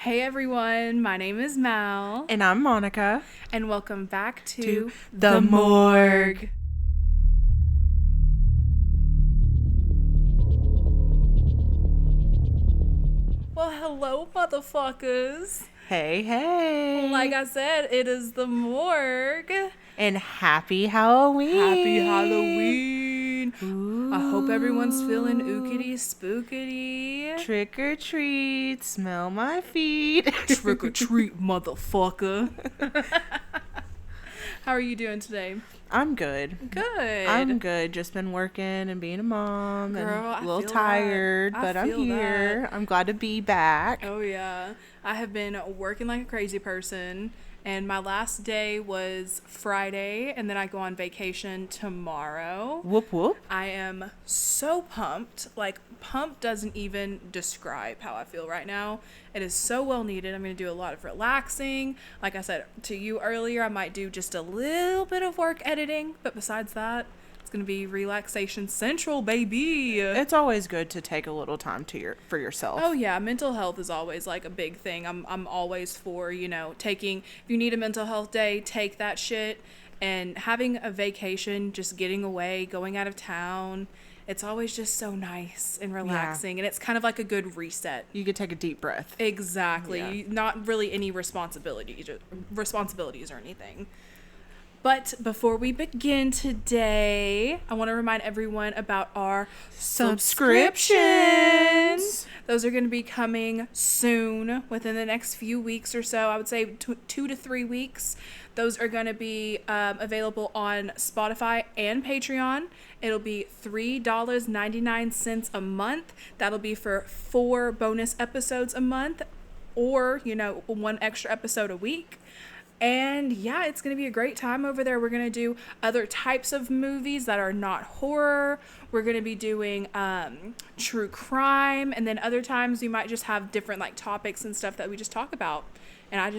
Hey everyone, my name is Mal. And I'm Monika. And welcome back to The Morgue. Well, hello, motherfuckers. Hey, hey. Like I said, it is the Morgue. And happy Halloween. Happy Halloween. Ooh. I hope everyone's feeling ookity spookity. Trick or treat, smell my feet. Trick or treat, motherfucker. How are you doing today? I'm good. Good. I'm good. Just been working and being a mom. Girl, and a little feel tired, that. but I'm here. That. I'm glad to be back. Oh, yeah. I have been working like a crazy person. And my last day was Friday, and then I go on vacation tomorrow. Whoop, whoop. I am so pumped. Like, pumped doesn't even describe how I feel right now. It is so well needed. I'm going to do a lot of relaxing. Like I said to you earlier, I might do just a little bit of work editing. But besides that, it's going to be relaxation central, baby. It's always good to take a little time for yourself. Oh yeah, mental health is always like a big thing. I'm always for, taking, if you need a mental health day, take that shit. And having a vacation, just getting away, going out of town, it's always just so nice and relaxing. Yeah. And it's kind of like a good reset. You could take a deep breath. Exactly. Yeah. Not really any responsibilities or anything. But before we begin today, I want to remind everyone about our subscriptions. Those are going to be coming soon, within the next few weeks or so. I would say 2 to 3 weeks. Those are going to be available on Spotify and Patreon. It'll be $3.99 a month. That'll be for 4 bonus episodes a month, or, 1 extra episode a week. And yeah, it's going to be a great time over there. We're going to do other types of movies that are not horror. We're going to be doing true crime. And then other times we might just have different topics and stuff that we just talk about. And I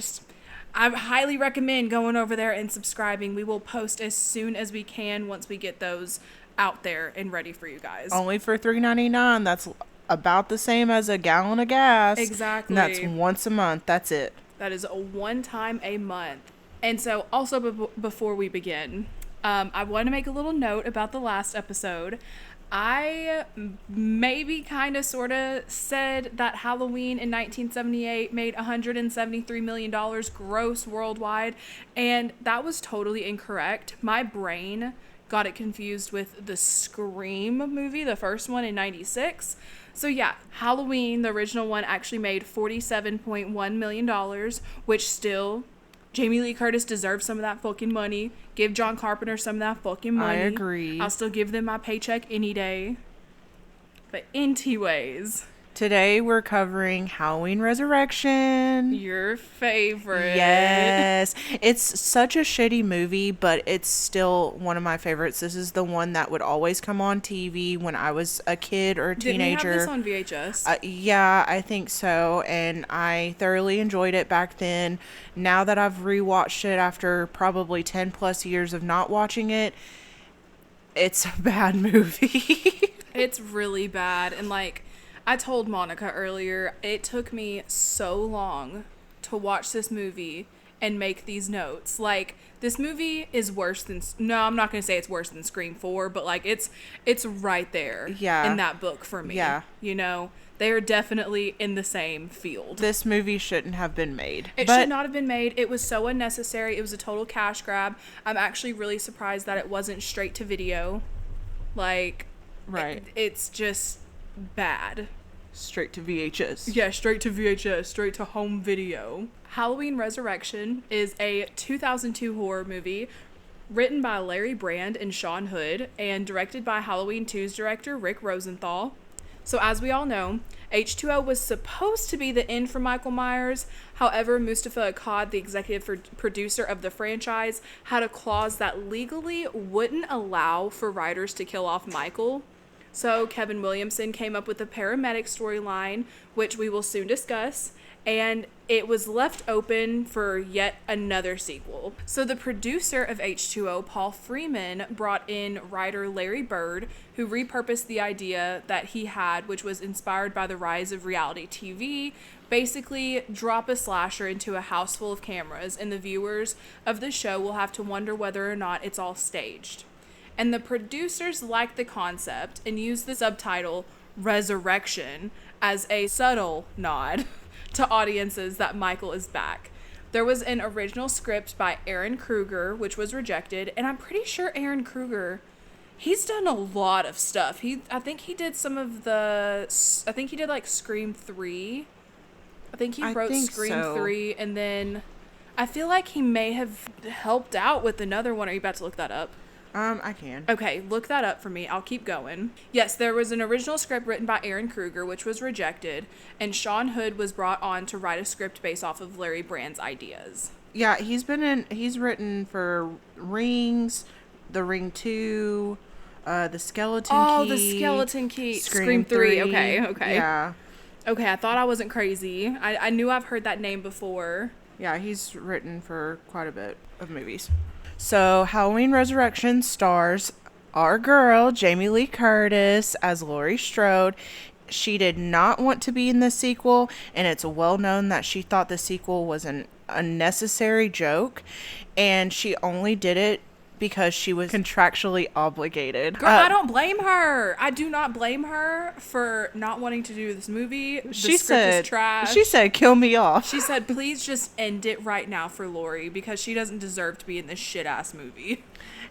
highly recommend going over there and subscribing. We will post as soon as we can once we get those out there and ready for you guys. Only for $3.99. That's about the same as a gallon of gas. Exactly. And that's once a month. That's it. That is a one time a month. And so also before we begin, I want to make a little note about the last episode. I maybe kind of sort of said that Halloween in 1978 made $173 million gross worldwide. And that was totally incorrect. My brain got it confused with the Scream movie, the first one in 96. So yeah, Halloween, the original one, actually made $47.1 million, which still, Jamie Lee Curtis deserves some of that fucking money. Give John Carpenter some of that fucking money. I agree. I'll still give them my paycheck any day. But anyways, today we're covering Halloween Resurrection. Your favorite. Yes. It's such a shitty movie, but it's still one of my favorites. This is the one that would always come on TV when I was a kid or a teenager. Didn't we have this on VHS? Yeah, I think so. And I thoroughly enjoyed it back then. Now that I've rewatched it after probably 10 plus years of not watching it, it's a bad movie. It's really bad. And I told Monika earlier, it took me so long to watch this movie and make these notes. This movie is worse than... No, I'm not going to say it's worse than Scream 4, but, it's right there in that book for me. Yeah. They are definitely in the same field. This movie shouldn't have been made. It should not have been made. It was so unnecessary. It was a total cash grab. I'm actually really surprised that it wasn't straight to video. Right. It's just bad. Straight to VHS. Yeah, straight to VHS, straight to home video. Halloween Resurrection is a 2002 horror movie written by Larry Brand and Sean Hood and directed by Halloween 2's director Rick Rosenthal. So as we all know, H2O was supposed to be the end for Michael Myers. However, Mustafa Akkad, the executive producer of the franchise, had a clause that legally wouldn't allow for writers to kill off Michael. So Kevin Williamson came up with the paramedic storyline, which we will soon discuss, and it was left open for yet another sequel. So the producer of H2O, Paul Freeman, brought in writer Larry Bird, who repurposed the idea that he had, which was inspired by the rise of reality TV. Basically, drop a slasher into a house full of cameras, and the viewers of the show will have to wonder whether or not it's all staged. And the producers liked the concept and used the subtitle Resurrection as a subtle nod to audiences that Michael is back. There was an original script by Aaron Kruger, which was rejected, and I'm pretty sure Aaron Kruger, he's done a lot of stuff. I think he did like Scream 3. I think he wrote Scream 3, and then I feel like he may have helped out with another one. Are you about to look that up? I can. Okay, look that up for me. I'll keep going. Yes, there was an original script written by Aaron Kruger, which was rejected, and Sean Hood was brought on to write a script based off of Larry Brand's ideas. Yeah, he's written for Rings, The Ring 2, The Skeleton Key. Oh, The Skeleton Key. Scream 3. Okay. Yeah. Okay, I thought I wasn't crazy. I knew I've heard that name before. Yeah, he's written for quite a bit of movies. So, Halloween Resurrection stars our girl, Jamie Lee Curtis, as Laurie Strode. She did not want to be in the sequel, and it's well known that she thought the sequel was an unnecessary joke, and she only did it because she was contractually obligated. Girl, I don't blame her. I do not blame her for not wanting to do this movie. The script is trash. She said, kill me off. She said, please just end it right now for Lori, because she doesn't deserve to be in this shit-ass movie.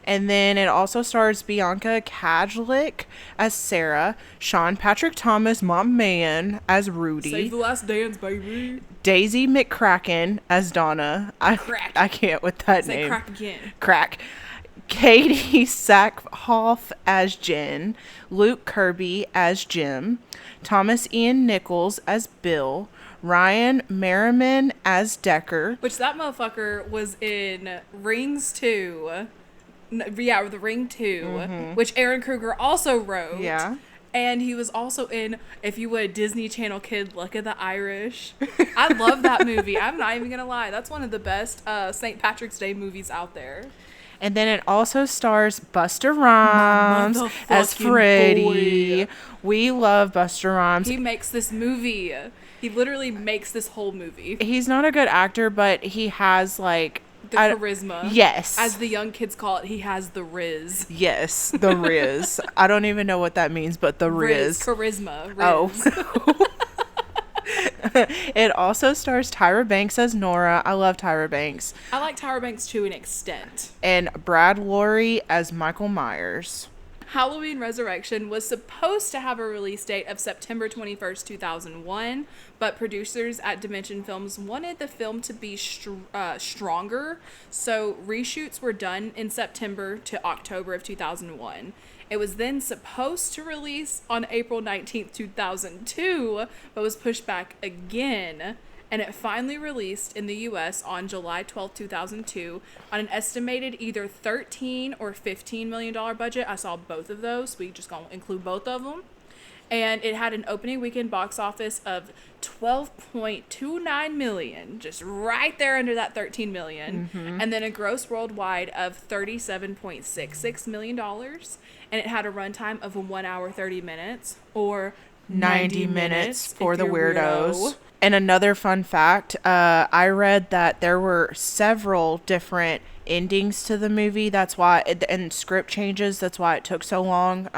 And then it also stars Bianca Kadlec as Sara, Sean Patrick Thomas, Mom Man, as Rudy. Save the Last Dance, baby. Daisy McCracken as Donna. I can't with that name. Say crack again. Crack. Katie Sackhoff as Jen, Luke Kirby as Jim, Thomas Ian Nichols as Bill, Ryan Merriman as Decker. Which that motherfucker was in Rings 2. Yeah, The Ring 2, which Aaron Kruger also wrote. Yeah. And he was also in, if you would, Disney Channel kid, Luck of the Irish. I love that movie. I'm not even going to lie. That's one of the best St. Patrick's Day movies out there. And then it also stars Busta Rhymes as Freddy. Boy. We love Busta Rhymes. He makes this movie. He literally makes this whole movie. He's not a good actor, but he has like... The charisma. Yes. As the young kids call it, he has the riz. Yes, the riz. I don't even know what that means, but the riz. Charisma. Riz. Oh. It also stars Tyra Banks as Nora. I love Tyra Banks. I like Tyra Banks to an extent. And Brad Laurie as Michael Myers. Halloween Resurrection was supposed to have a release date of September 21st, 2001, but producers at Dimension Films wanted the film to be stronger, so reshoots were done in September to October of 2001. It was then supposed to release on April 19th, 2002, but was pushed back again, and it finally released in the U.S. on July 12th, 2002, on an estimated either $13 or $15 million budget. I saw both of those. We just gonna include both of them. And it had an opening weekend box office of $12.29 million, just right there under that $13 million. And then a gross worldwide of $37.66 million. And it had a runtime of 1 hour 30 minutes, or 90 minutes for the weirdos. And another fun fact, I read that there were several different endings to the movie. That's why, and script changes. That's why it took so long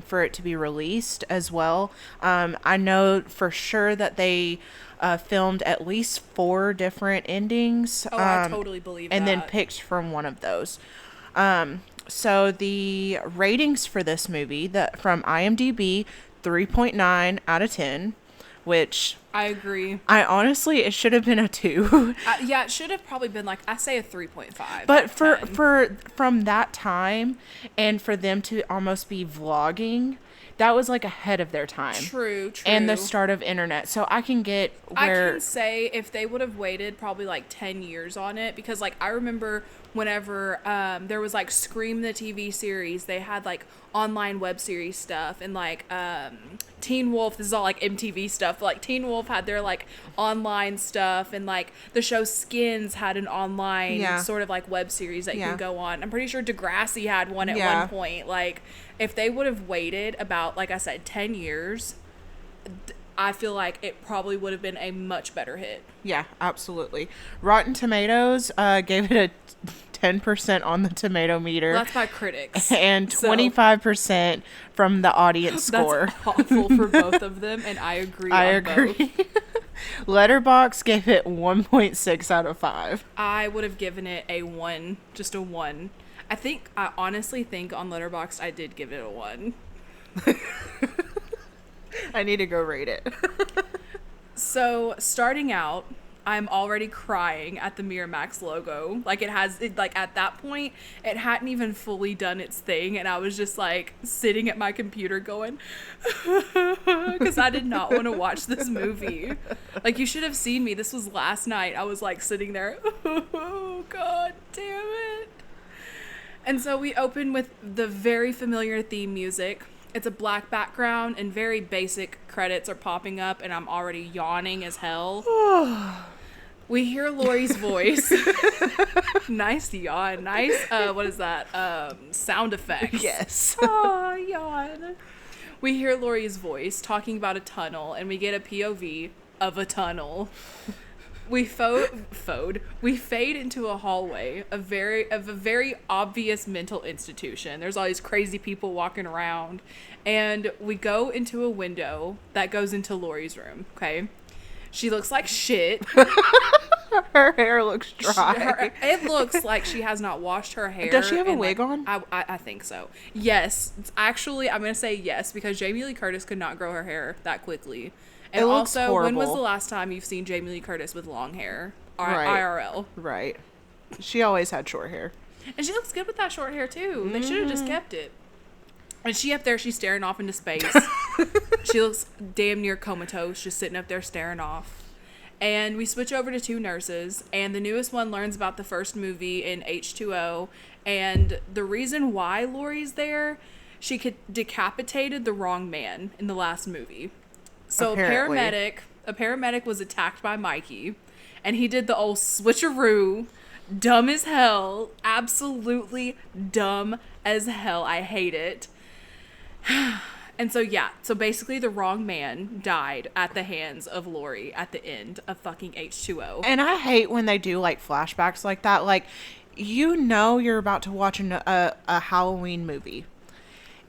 for it to be released as well. I know for sure that they filmed at least 4 different endings. Oh, I totally believe that. And then picked from one of those. So the ratings for this movie, from IMDb, 3.9 out of 10, which... I agree. I honestly, it should have been a 2. Yeah, it should have probably been like, I say a 3.5. But from that time, and for them to almost be vlogging, that was like ahead of their time. True. And the start of internet. So I can get where... I can say if they would have waited probably like 10 years on it, because like I remember whenever there was like Scream the TV series, they had like online web series stuff, and like Teen Wolf, this is all like MTV stuff, but like Teen Wolf had their like online stuff, and like the show Skins had an online sort of like web series that you can go on. I'm pretty sure Degrassi had one at one point. Like, if they would have waited about, like I said, 10 years, I feel like it probably would have been a much better hit. Yeah, absolutely. Rotten Tomatoes gave it a 10% on the tomato meter. Well, that's by critics. And 25% from the audience score. That's awful for both of them, and I agree on both. Letterboxd gave it 1.6 out of 5. I would have given it a 1, just a 1. I honestly think on Letterboxd I did give it a 1. I need to go rate it. So, starting out, I'm already crying at the Miramax logo. Like, at that point, it hadn't even fully done its thing, and I was just, like, sitting at my computer going, because I did not want to watch this movie. Like, you should have seen me. This was last night. I was, like, sitting there, oh, God damn it. And so we open with the very familiar theme music. It's a black background, and very basic credits are popping up, and I'm already yawning as hell. We hear Laurie's voice. Nice yawn. Nice, what is that? Sound effects. Yes. Oh, yawn. We hear Laurie's voice talking about a tunnel, and we get a POV of a tunnel. We we fade into a hallway of a very obvious mental institution. There's all these crazy people walking around, and we go into a window that goes into Laurie's room. Okay, she looks like shit. Her hair looks dry. It looks like she has not washed her hair. Does she have a wig on? I think so. Yes, actually, I'm gonna say yes, because Jamie Lee Curtis could not grow her hair that quickly. And also, horrible. When was the last time you've seen Jamie Lee Curtis with long hair? Right. IRL. Right. She always had short hair. And she looks good with that short hair, too. They should have just kept it. And she up there, she's staring off into space. She looks damn near comatose, just sitting up there staring off. And we switch over to 2 nurses, and the newest one learns about the first movie in H2O. And the reason why Laurie's there, she decapitated the wrong man in the last movie. So apparently. a paramedic was attacked by Mikey, and he did the old switcheroo, dumb as hell, absolutely dumb as hell. I hate it. And so basically the wrong man died at the hands of Laurie at the end of fucking H2O. And I hate when they do like flashbacks like that. Like, you know you're about to watch a Halloween movie.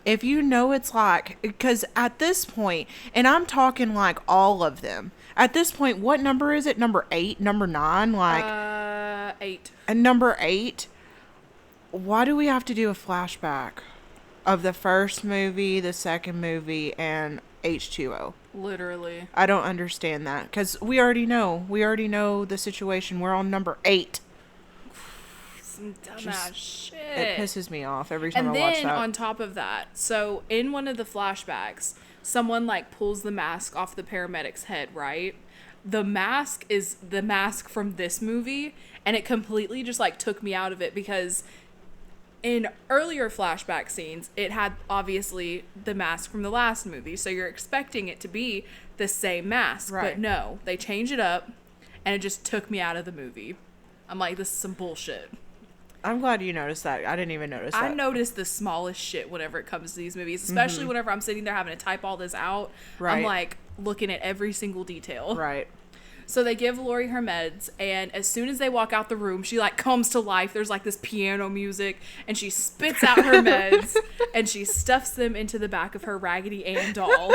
If you know it's like, because at this point, and I'm talking like all of them, at this point, what number is it? Number 8, number 9, like 8. And number 8, why do we have to do a flashback of the first movie, the second movie, and H2O? Literally. I don't understand that, because we already know the situation. We're on number 8. Some dumbass shit. It pisses me off every time I watch that. And then on top of that, so in one of the flashbacks, someone like pulls the mask off the paramedic's head, right? The mask is the mask from this movie, and it completely just like took me out of it, because in earlier flashback scenes, it had obviously the mask from the last movie, so you're expecting it to be the same mask, right. But no, they change it up, and it just took me out of the movie. I'm like, this is some bullshit. I'm glad you noticed that. I didn't even notice that. I notice the smallest shit whenever it comes to these movies, especially whenever I'm sitting there having to type all this out. Right. I'm like looking at every single detail. Right. So they give Laurie her meds, and as soon as they walk out the room, she like comes to life. There's like this piano music, and she spits out her meds, and she stuffs them into the back of her Raggedy Ann doll.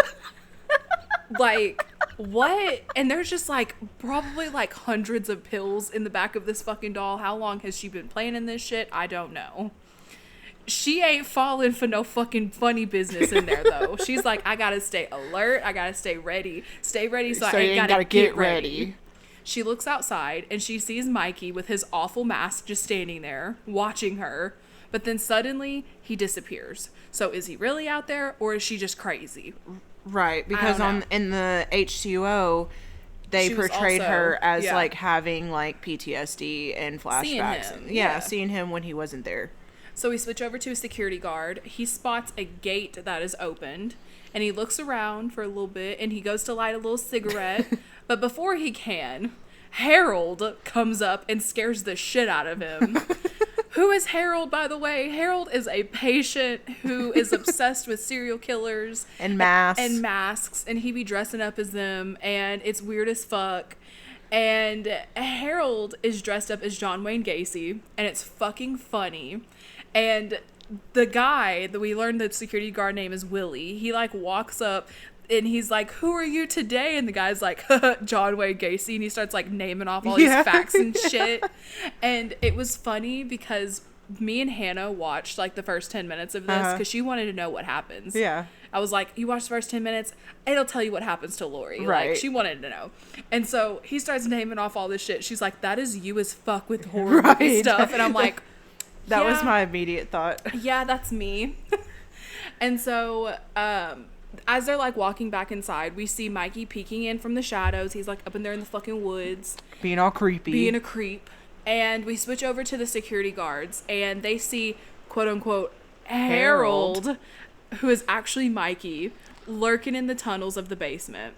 Like, what? And there's just like probably like hundreds of pills in the back of this fucking doll. How long has she been planning this shit? I don't know. She ain't falling for no fucking funny business in there, though. She's like, I gotta stay alert. I gotta stay ready. Stay ready so I ain't gotta get ready. She looks outside, and she sees Mikey with his awful mask just standing there, watching her. But then suddenly, he disappears. So is he really out there, or is she just crazy? Right, because in the H2O, they portrayed her as like having like PTSD and flashbacks. Seeing him when he wasn't there. So we switch over to a security guard. He spots a gate that is opened, and he looks around for a little bit, and he goes to light a little cigarette. But before he can, Harold comes up and scares the shit out of him. Who is Harold, by the way? Harold is a patient who is obsessed with serial killers. And masks. And masks. And he be dressing up as them. And it's weird as fuck. And Harold is dressed up as John Wayne Gacy. And it's fucking funny. And the guy that we learned the security guard name is Willie. He like walks up. And he's like, who are you today? And the guy's like, John Wayne Gacy. And he starts like naming off all these facts and shit. And it was funny because me and Hannah watched like the first 10 minutes of this because she wanted to know what happens. Yeah. I was like, you watch the first 10 minutes, it'll tell you what happens to Lori. Right. Like, she wanted to know. And so he starts naming off all this shit. She's like, that is you as fuck with horror movie stuff. And I'm like, that was my immediate thought. Yeah, that's me. And so, as they're like walking back inside, we see Mikey peeking in from the shadows. He's like up in there in the fucking woods. Being all creepy. Being a creep. And we switch over to the security guards and they see, quote unquote, Harold, who is actually Mikey, lurking in the tunnels of the basement.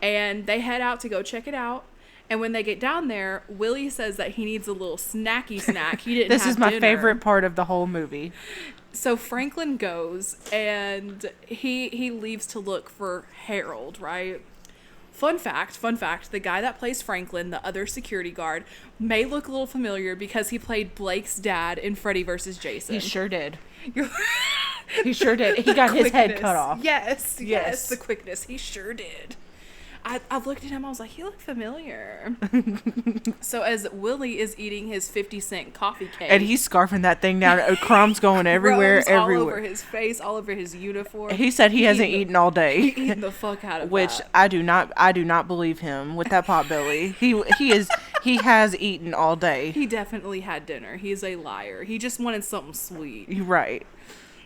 And they head out to go check it out. And when they get down there, Willie says that he needs a little snacky snack. He didn't This have is my dinner. favorite part of the whole movie. So Franklin goes and he leaves to look for Harold, right? Fun fact, the guy that plays Franklin, the other security guard, may look a little familiar because he played Blake's dad in Freddy vs. Jason. He sure did. He sure did. He got his head cut off. Yes, the quickness. He sure did. I looked at him, I was like, he looked familiar. So as Willie is eating his 50-cent coffee cake. And he's scarfing that thing down. Crumbs going everywhere. All over his face, all over his uniform. He said he hasn't eaten all day. He eating the fuck out of Which that. I do not believe him with that potbelly. He has eaten all day. He definitely had dinner. He's a liar. He just wanted something sweet. You're right.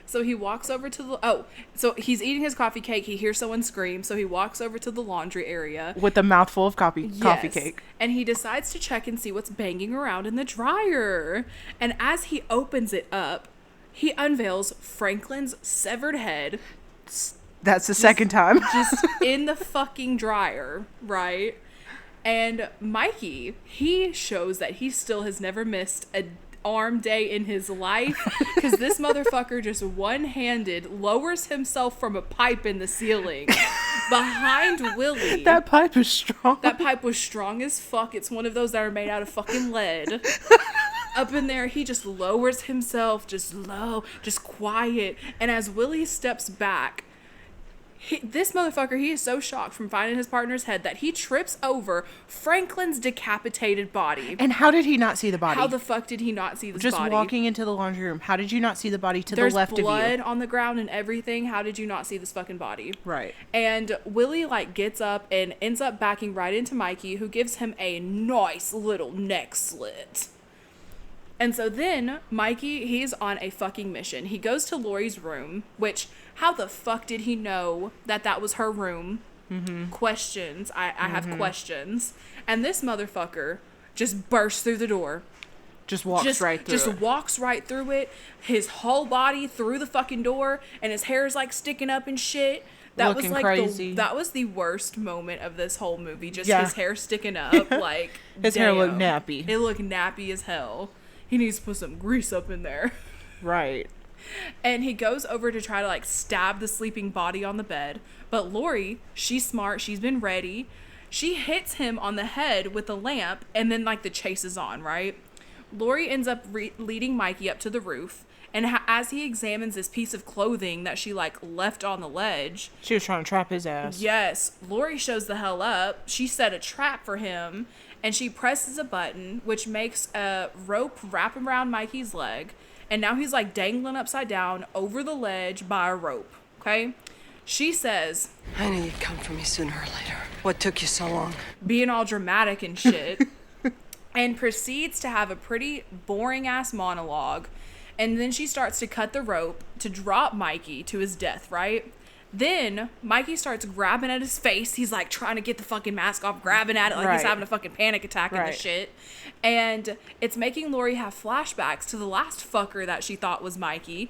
So he walks over to the... so he's eating his coffee cake. He hears someone scream. So he walks over to the laundry area. With a mouthful of coffee cake. And he decides to check and see what's banging around in the dryer. And as he opens it up, he unveils Franklin's severed head. That's the second time. Just in the fucking dryer, right? And Mikey, he shows that he still has never missed a arm day in his life because this motherfucker just one-handed lowers himself from a pipe in the ceiling behind Willie. That pipe is strong. That pipe was strong as fuck. It's one of those that are made out of fucking lead. Up in there, he just lowers himself, just low, just quiet. And as Willie steps back, this motherfucker, he is so shocked from finding his partner's head that he trips over Franklin's decapitated body. And how did he not see the body? How the fuck did he not see this body? Just walking into the laundry room. How did you not see the body to the left of you? There's blood on the ground and everything. How did you not see this fucking body? Right. And Willie, like, gets up and ends up backing right into Mikey, who gives him a nice little neck slit. And so then Mikey, he's on a fucking mission. He goes to Lori's room, which, how the fuck did he know that that was her room? Mm-hmm. Questions. I have questions. And this motherfucker just bursts through the door. Just walks right through it. Walks right through it. His whole body through the fucking door, and his hair is like sticking up and shit. That Looking was like crazy. that was the worst moment of this whole movie. Just his hair sticking up, like his hair looked nappy. It looked nappy as hell. He needs to put some grease up in there. Right. And he goes over to try to like stab the sleeping body on the bed. But Lori, she's smart. She's been ready. She hits him on the head with a lamp, and then like the chase is on, right? Lori ends up leading Mikey up to the roof. And as he examines this piece of clothing that she like left on the ledge. She was trying to trap his ass. Yes. Lori shows the hell up. She set a trap for him. And she presses a button, which makes a rope wrap around Mikey's leg. And now he's like dangling upside down over the ledge by a rope. Okay? She says, I knew you'd come for me sooner or later. What took you so long? Being all dramatic and shit. And proceeds to have a pretty boring ass monologue. And then she starts to cut the rope to drop Mikey to his death, right? Then Mikey starts grabbing at his face. He's like trying to get the fucking mask off, grabbing at it like he's having a fucking panic attack and the shit. And it's making Lori have flashbacks to the last fucker that she thought was Mikey,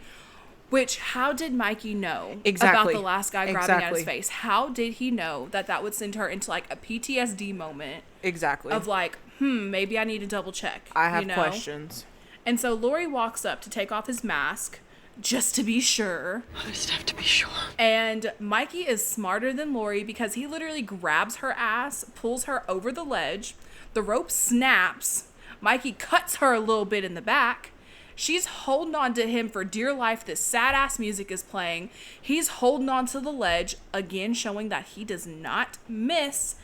Which, how did Mikey know Exactly. about the last guy grabbing at his Exactly. face? How did he know that that would send her into like a PTSD moment Exactly. of like, maybe I need to double check. I have you know? questions. And so Lori walks up to take off his mask just to be sure. I just have to be sure. And Mikey is smarter than Lori because he literally grabs her ass, pulls her over the ledge. The rope snaps. Mikey cuts her a little bit in the back. She's holding on to him for dear life. This sad-ass music is playing. He's holding on to the ledge, again showing that he does not miss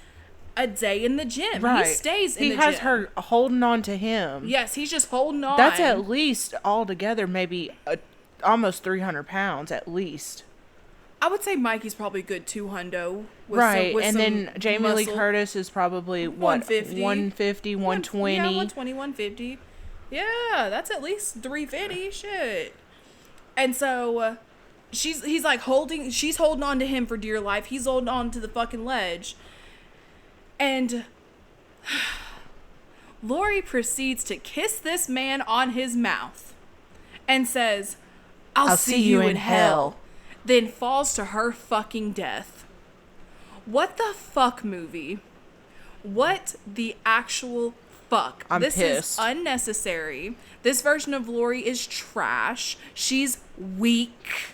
a day in the gym. Right. He stays in the gym. He has her holding on to him. Yes, he's just holding on. That's at least altogether maybe almost 300 pounds at least. I would say Mikey's probably good 200. Right, and then Jamie Lee Curtis is probably, what, 150? 150, 120? Yeah, 120, 150. Yeah, that's at least 350. Shit. And so she's holding on to him for dear life. He's holding on to the fucking ledge. And Lori proceeds to kiss this man on his mouth and says, I'll see you in hell. Then falls to her fucking death. What the fuck, movie? What the actual fuck? I'm this pissed. is unnecessary. This version of Lori is trash. She's weak.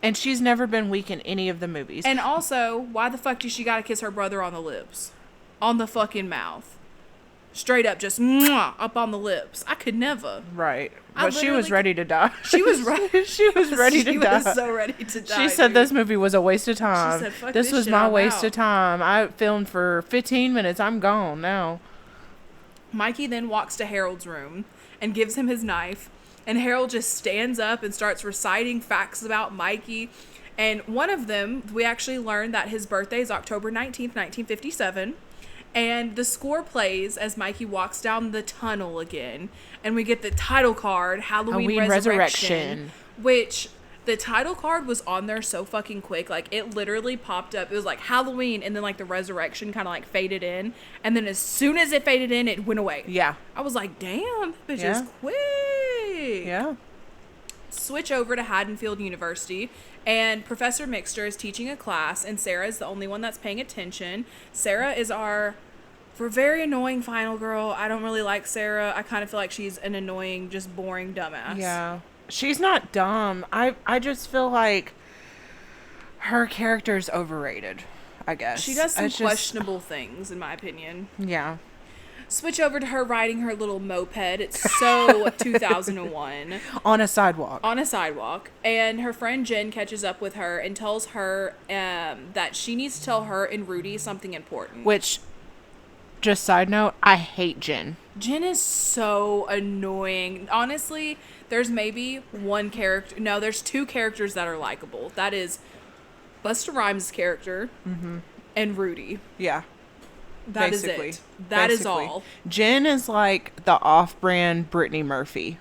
And she's never been weak in any of the movies. And also, why the fuck does she gotta kiss her brother on the lips? On the fucking mouth. Straight up, just mwah, up on the lips. I could never. Right. I But she was literally ready to die. She was ready. She was ready to die. She was so ready to die. She said dude. this movie was a waste of time. said, "Fuck this this was shit, my I'm waste out." of time. I filmed for 15 minutes. I'm gone now. Mikey then walks to Harold's room and gives him his knife. And Harold just stands up and starts reciting facts about Mikey. And one of them, we actually learned that his birthday is October 19th, 1957. And the score plays as Mikey walks down the tunnel again. And we get the title card, Halloween Resurrection. Which, the title card was on there so fucking quick. Like, it literally popped up. It was like Halloween, and then like the resurrection kind of like faded in. And then as soon as it faded in, it went away. Yeah. I was like, damn, that bitch Yeah. is quick. Yeah. Switch over to Haddonfield University, and Professor Mixter is teaching a class, and Sara is the only one that's paying attention. Sara is our very annoying final girl. I don't really like Sara. I kind of feel like she's an annoying, just boring dumbass. Yeah. She's not dumb. I just feel like her character's overrated, I guess. She does some It's just- questionable things, in my opinion. Yeah. Switch over to her riding her little moped. It's so 2001. On a sidewalk. On a sidewalk, and her friend Jen catches up with her and tells her that she needs to tell her and Rudy something important. Which, just side note, I hate Jen. Jen is so annoying. Honestly, there's maybe one character. No, there's two characters that are likable. That is Busta Rhymes' character and Rudy. Yeah. That is Basically. it. That is Basically. all. Jen is like the off-brand Brittany Murphy.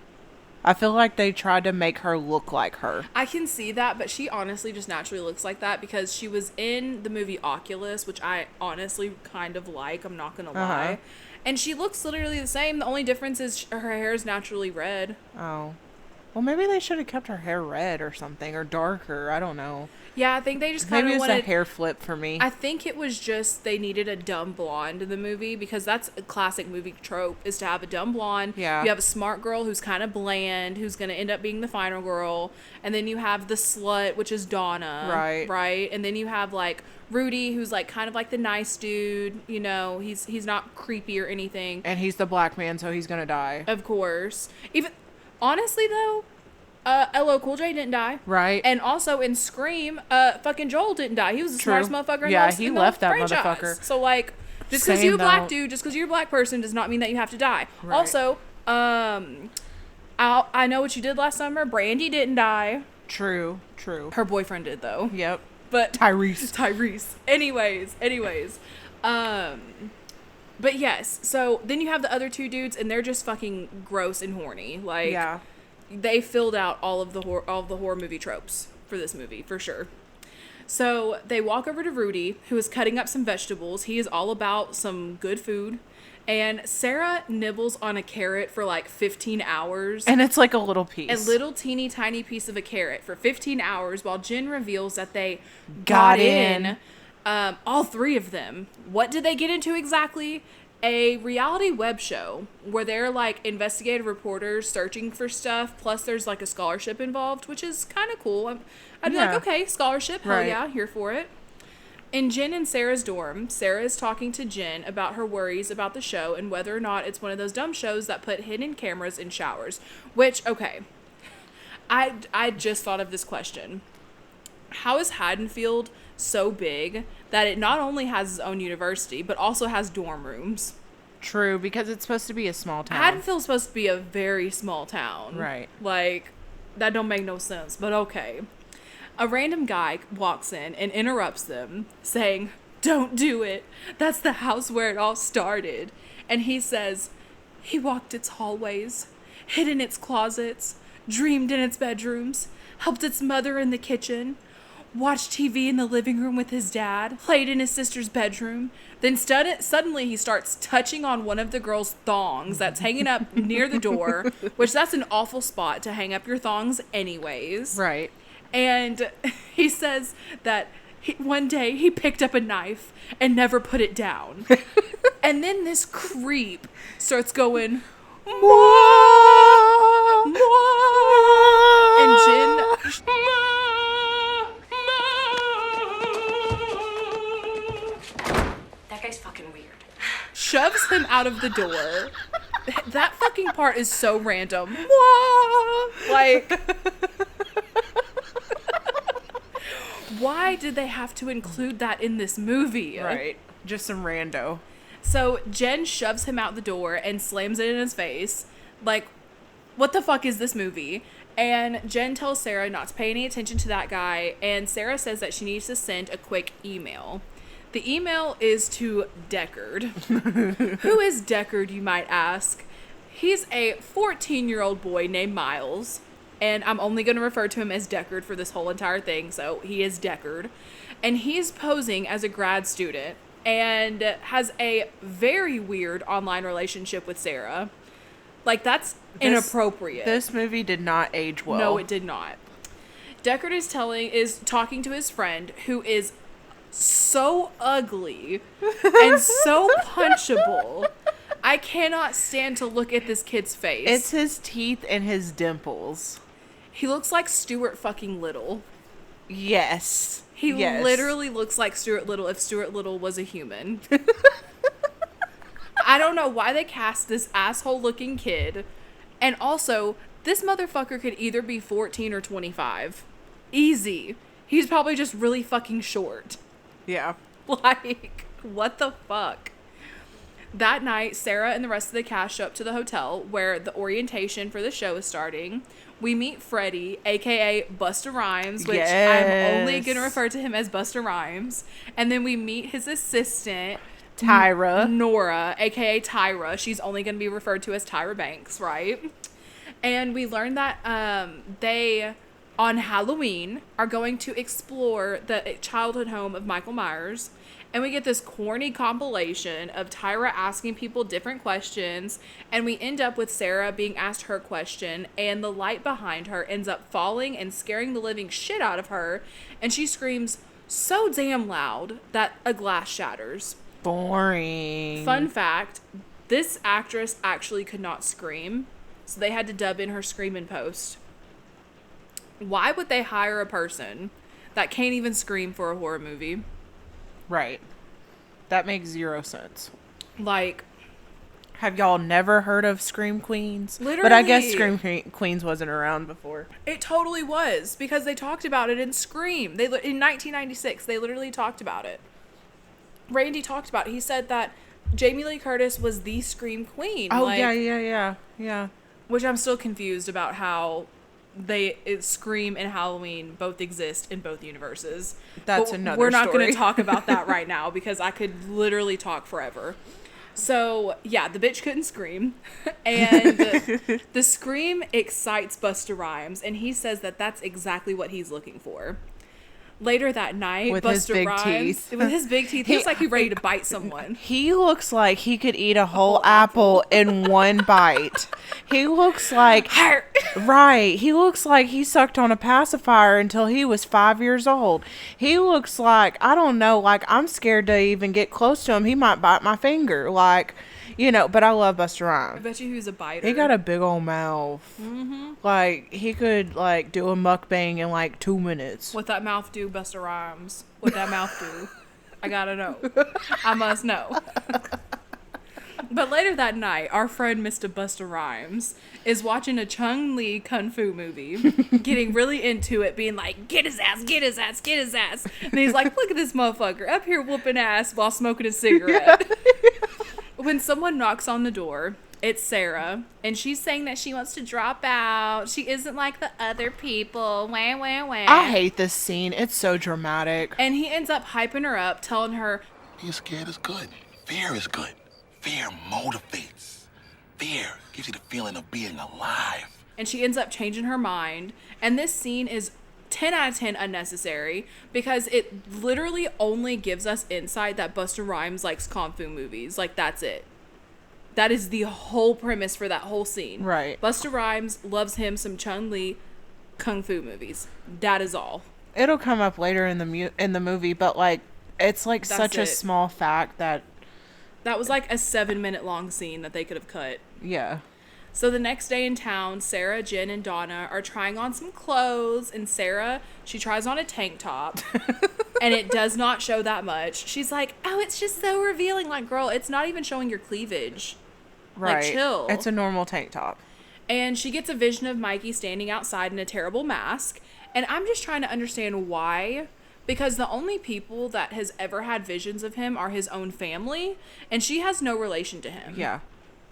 I feel like they tried to make her look like her. I can see that, but she honestly just naturally looks like that because she was in the movie Oculus, which I honestly kind of like. I'm not going to lie. And she looks literally the same. The only difference is her hair is naturally red. Oh. Well, maybe they should have kept her hair red or something, or darker. I don't know. Yeah, I think they just kind Maybe of it's wanted... a hair flip for me. I think it was just they needed a dumb blonde in the movie because that's a classic movie trope is to have a dumb blonde. Yeah. You have a smart girl who's kind of bland, who's going to end up being the final girl. And then you have the slut, which is Donna. Right. Right? And then you have like Rudy, who's like kind of like the nice dude. You know, he's not creepy or anything. And he's the black man, so he's gonna die. Of course. Even honestly though, LL Cool J didn't die. Right. And also in Scream, fucking Joel didn't die. He was the True. smartest motherfucker in Yeah, the he in the left that franchise. motherfucker. So like, just because Same, you're a black though. dude, just because you're a black person does not mean that you have to die. Right. Also, I know what you did last summer. Brandy didn't die. True. Her boyfriend did though. Yep. But Tyrese. Anyways. But yes, so then you have the other two dudes, and they're just fucking gross and horny. Like, they filled out all of the horror movie tropes for this movie, for sure. So they walk over to Rudy, who is cutting up some vegetables. He is all about some good food. And Sara nibbles on a carrot for like 15 hours. And it's like a little piece. A little teeny tiny piece of a carrot for 15 hours while Jen reveals that they Got in. All three of them. What did they get into exactly? A reality web show where they're like investigative reporters searching for stuff. Plus there's like a scholarship involved, which is kind of cool. I'd be like, okay, scholarship. Hell yeah, here for it. In Jen and Sarah's dorm, Sara is talking to Jen about her worries about the show and whether or not it's one of those dumb shows that put hidden cameras in showers. Which, okay, I just thought of this question. How is Haddonfield so big that it not only has its own university, but also has dorm rooms? True, because it's supposed to be a small town. Haddonfield's supposed to be a very small town. Right. Like, that don't make no sense, but okay. A random guy walks in and interrupts them, saying, "Don't do it. That's the house where it all started." And he says, "He walked its hallways, hid in its closets, dreamed in its bedrooms, helped its mother in the kitchen, watched TV in the living room with his dad, played in his sister's bedroom. Then suddenly he starts touching on one of the girl's thongs that's hanging up near the door," which that's an awful spot to hang up your thongs anyways. Right. And he says that one day he picked up a knife and never put it down. And then this creep starts going, "Mwah, mwah," and Jen... That guy's fucking weird. shoves him out of the door. That fucking part is so random. Mwah! Like... Why did they have to include that in this movie? Right. Just some rando. So Jen shoves him out the door and slams it in his face. Like, what the fuck is this movie? And Jen tells Sara not to pay any attention to that guy. And Sara says that she needs to send a quick email. The email is to Deckard. Who is Deckard, you might ask? He's a 14-year-old boy named Miles. And I'm only going to refer to him as Deckard for this whole entire thing. So he is Deckard. And he's posing as a grad student and has a very weird online relationship with Sara. Like, that's inappropriate. This movie did not age well. No, it did not. Deckard is talking to his friend, who is so ugly and so punchable. I cannot stand to look at this kid's face. It's his teeth and his dimples. He looks like Stuart fucking Little. Yes. He literally looks like Stuart Little if Stuart Little was a human. I don't know why they cast this asshole looking kid. And also, this motherfucker could either be 14 or 25. Easy. He's probably just really fucking short. Yeah. Like, what the fuck? That night, Sara and the rest of the cast show up to the hotel where the orientation for the show is starting. We meet Freddie, a.k.a. Busta Rhymes, which I'm only going to refer to him as Busta Rhymes. And then we meet his assistant, Tyra. Nora, a.k.a. Tyra. She's only going to be referred to as Tyra Banks, right? And we learned that they, on Halloween, are going to explore the childhood home of Michael Myers. And we get this corny compilation of Tyra asking people different questions. And we end up with Sara being asked her question. And the light behind her ends up falling and scaring the living shit out of her. And she screams so damn loud that a glass shatters. Boring. Fun fact, this actress actually could not scream. So they had to dub in her scream in post. Why would they hire a person that can't even scream for a horror movie? Right. That makes zero sense. Like, have y'all never heard of Scream Queens? Literally. But I guess Scream Queens wasn't around before. It totally was, because they talked about it in Scream. In 1996, they literally talked about it. Randy talked about it. He said that Jamie Lee Curtis was the Scream Queen. Oh, like, yeah. Which I'm still confused about how Scream and Halloween both exist in both universes. That's but another we're not going story. to talk about that right now because I could literally talk forever. So, yeah, the bitch couldn't scream. And the scream excites Busta Rhymes, and he says that that's exactly what he's looking for. Later that night, With his Busta big Rhymes, teeth. with his big teeth, he looks like he's ready to bite someone. He looks like he could eat a whole apple in one bite. He looks like... Right. He looks like he sucked on a pacifier until he was 5 years old. He looks like, I don't know, like I'm scared to even get close to him. He might bite my finger. Like, you know, but I love Busta Rhymes. I bet you he was a biter. He got a big old mouth. Mm-hmm. Like, he could, like, do a mukbang in, like, 2 minutes. What that mouth do, Busta Rhymes? What that mouth do? I gotta know. I must know. But later that night, our friend Mr. Busta Rhymes is watching a Chung-Li kung fu movie, getting really into it, being like, get his ass, get his ass, get his ass. And he's like, look at this motherfucker up here whooping ass while smoking a cigarette. When someone knocks on the door, it's Sara, and she's saying that she wants to drop out. She isn't like the other people. Wah, wah, wah. I hate this scene. It's so dramatic. And he ends up hyping her up, telling her, being scared is good. Fear is good. Fear motivates. Fear gives you the feeling of being alive. and she ends up changing her mind. And this scene is 10 out of 10 unnecessary because it literally only gives us insight that Busta Rhymes likes kung fu movies. Like, that's it. That is the whole premise for that whole scene. Right. Busta Rhymes loves him some Chun-Li kung fu movies. That is all. It'll come up later in the movie, but like it's like That's such a it. small fact that That was like a 7-minute long scene that they could have cut. yeah. So the next day in town, Sara, Jen, and Donna are trying on some clothes, and Sara, she tries on a tank top, and it does not show that much. She's like, oh, it's just so revealing. Like, girl, it's not even showing your cleavage. Right. Like, chill. It's a normal tank top. And she gets a vision of Mikey standing outside in a terrible mask, and I'm just trying to understand why, because the only people that has ever had visions of him are his own family, and she has no relation to him. Yeah.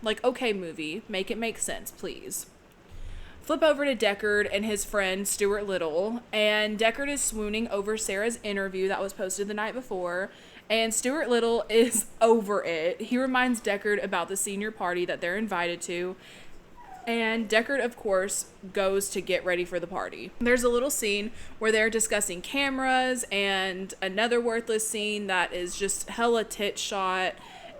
Like, okay, movie, make it make sense, please. Flip over to Deckard and his friend Stuart Little, and Deckard is swooning over Sarah's interview that was posted the night before, and Stuart Little is over it. He reminds Deckard about the senior party that they're invited to, and Deckard, of course, goes to get ready for the party. There's a little scene where they're discussing cameras, and another worthless scene that is just hella tit shot,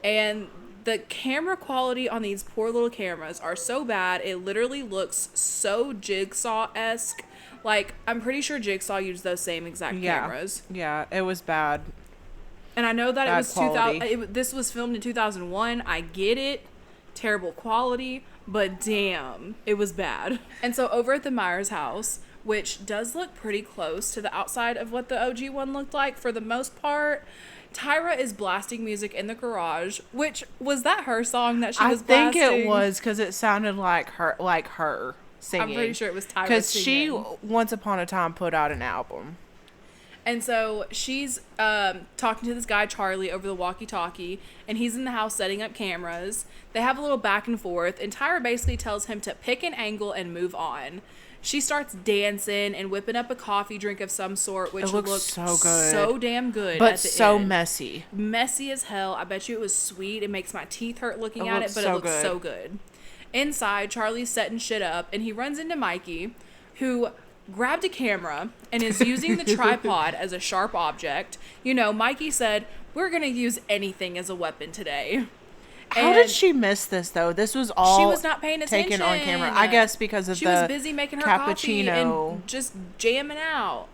and the camera quality on these poor little cameras are so bad. It literally looks so Jigsaw-esque. Like, I'm pretty sure Jigsaw used those same exact cameras. Yeah, it was bad. And I know that Bad it was quality. this was filmed in 2001. I get it. Terrible quality, but damn, it was bad. And so over at the Myers house, which does look pretty close to the outside of what the OG one looked like for the most part, Tyra is blasting music in the garage, which was that her song that she was blasting? I think it was because it sounded like her singing. I'm pretty sure it was Tyra because singing. she once upon a time put out an album. And so she's talking to this guy, Charlie, over the walkie-talkie, and he's in the house setting up cameras. They have a little back and forth, and Tyra basically tells him to pick an angle and move on. She starts dancing and whipping up a coffee drink of some sort, which It looks looked so good. so damn good But at the so end. messy. Messy as hell. I bet you it was sweet. It makes my teeth hurt looking It at it, looks but so it looks good. so good. Inside, Charlie's setting shit up, and he runs into Mikey, who grabbed a camera and is using the tripod as a sharp object. You know, Mikey said, we're going to use anything as a weapon today. How did she miss this though? This was all She was not paying attention. taken on camera. I guess because of she the was busy making her coffee cappuccino. and just jamming out.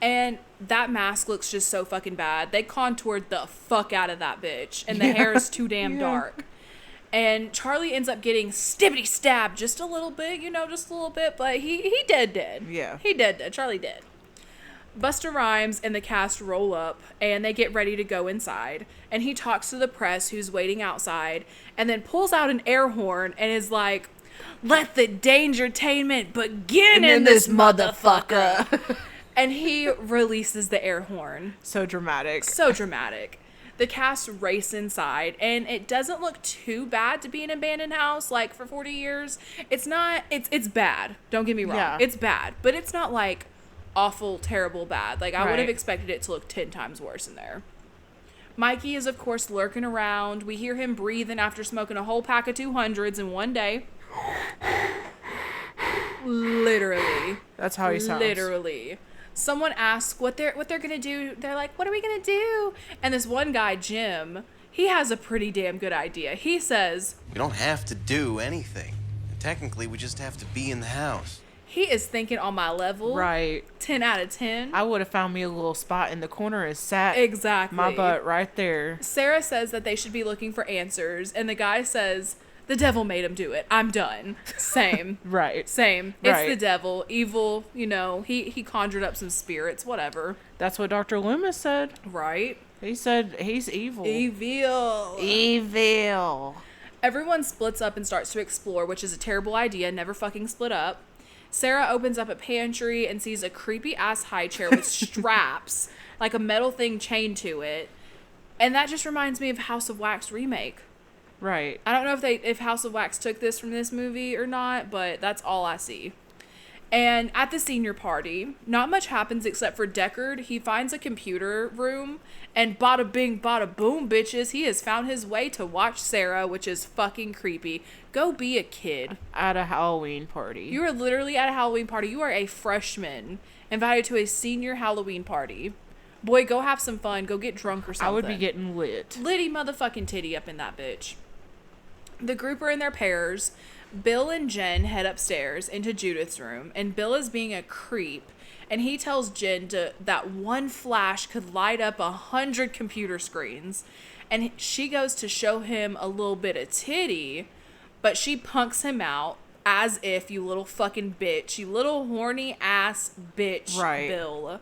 And that mask looks just so fucking bad. They contoured the fuck out of that bitch, and the hair is too damn dark. And Charlie ends up getting stibbity stabbed just a little bit, just a little bit, but he dead. Yeah. He dead. Charlie dead. Busta Rhymes and the cast roll up, and they get ready to go inside. And he talks to the press who's waiting outside, and then pulls out an air horn and is like, let the Dangertainment begin in this motherfucker. And he releases the air horn. So dramatic. So dramatic. The cast race inside, and it doesn't look too bad to be an abandoned house, like, for 40 years. It's not, it's bad. Don't get me wrong. Yeah. It's bad, but it's not, like, awful, terrible bad. Like, I would have Right. expected it to look 10 times worse in there. Mikey is, of course, lurking around. We hear him breathing after smoking a whole pack of 200s in one day. Literally. That's how he sounds. Literally. someone asks what they're gonna do. They're like, what are we gonna do? And this one guy, Jim, he has a pretty damn good idea. He says, We don't have to do anything. Technically, we just have to be in the house. he is thinking on my level. Right. 10 out of 10. I would have found me a little spot in the corner and sat Exactly. my butt right there. Sarah says that they should be looking for answers, and the guy says, the devil made him do it. I'm done. Same. Right. Same. It's Right. the devil. Evil, you know, he conjured up some spirits, whatever. That's what Dr. Loomis said. Right? He said he's evil. Evil. Evil. Everyone splits up and starts to explore, which is a terrible idea. Never fucking split up. Sarah opens up a pantry and sees a creepy ass high chair with straps, like a metal thing chained to it. And that just reminds me of House of Wax remake. Right. I don't know if House of Wax took this from this movie or not, but that's all I see. And at the senior party, not much happens except for Deckard. He finds a computer room, and bada bing, bada boom, bitches, he has found his way to watch Sarah, which is fucking creepy. Go be a kid. At a Halloween party. You are literally at a Halloween party. You are a freshman invited to a senior Halloween party. Boy, go have some fun. Go get drunk or something. I would be getting lit. Liddy motherfucking titty up in that bitch. The group are in their pairs. Bill and Jen head upstairs into Judith's room, and Bill is being a creep, and he tells Jen that one flash could light up 100 computer screens, and she goes to show him a little bit of titty, but she punks him out as if, you little fucking bitch, you little horny ass bitch, Right. Bill.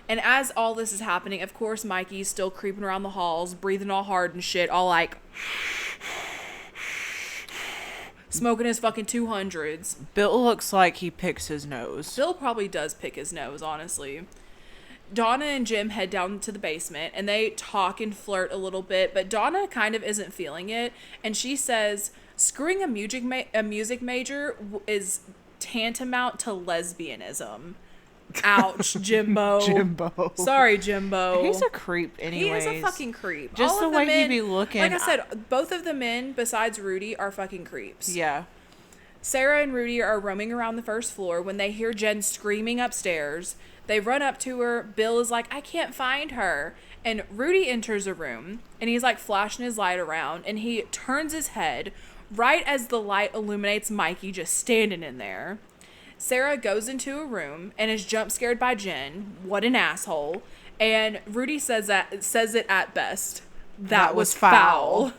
And as all this is happening, of course, Mikey's still creeping around the halls, breathing all hard and shit, all like... smoking his fucking 200s. Bill looks like he picks his nose. Bill probably does pick his nose, honestly. Donna and Jim head down to the basement, and they talk and flirt a little bit, but Donna kind of isn't feeling it, and she says, screwing a music major is tantamount to lesbianism. Ouch, Jimbo. Jimbo. Sorry, Jimbo. He's a creep anyways. He is a fucking creep. Just All the of way men, he be looking. Like I said, both of the men, besides Rudy, are fucking creeps. Yeah. Sarah and Rudy are roaming around the first floor when they hear Jen screaming upstairs. They run up to her. Bill is like, I can't find her. And Rudy enters a room, and he's like flashing his light around, and he turns his head right as the light illuminates Mikey just standing in there. Sarah goes into a room and is jump scared by Jen. What an asshole. And Rudy says it at best. That was foul.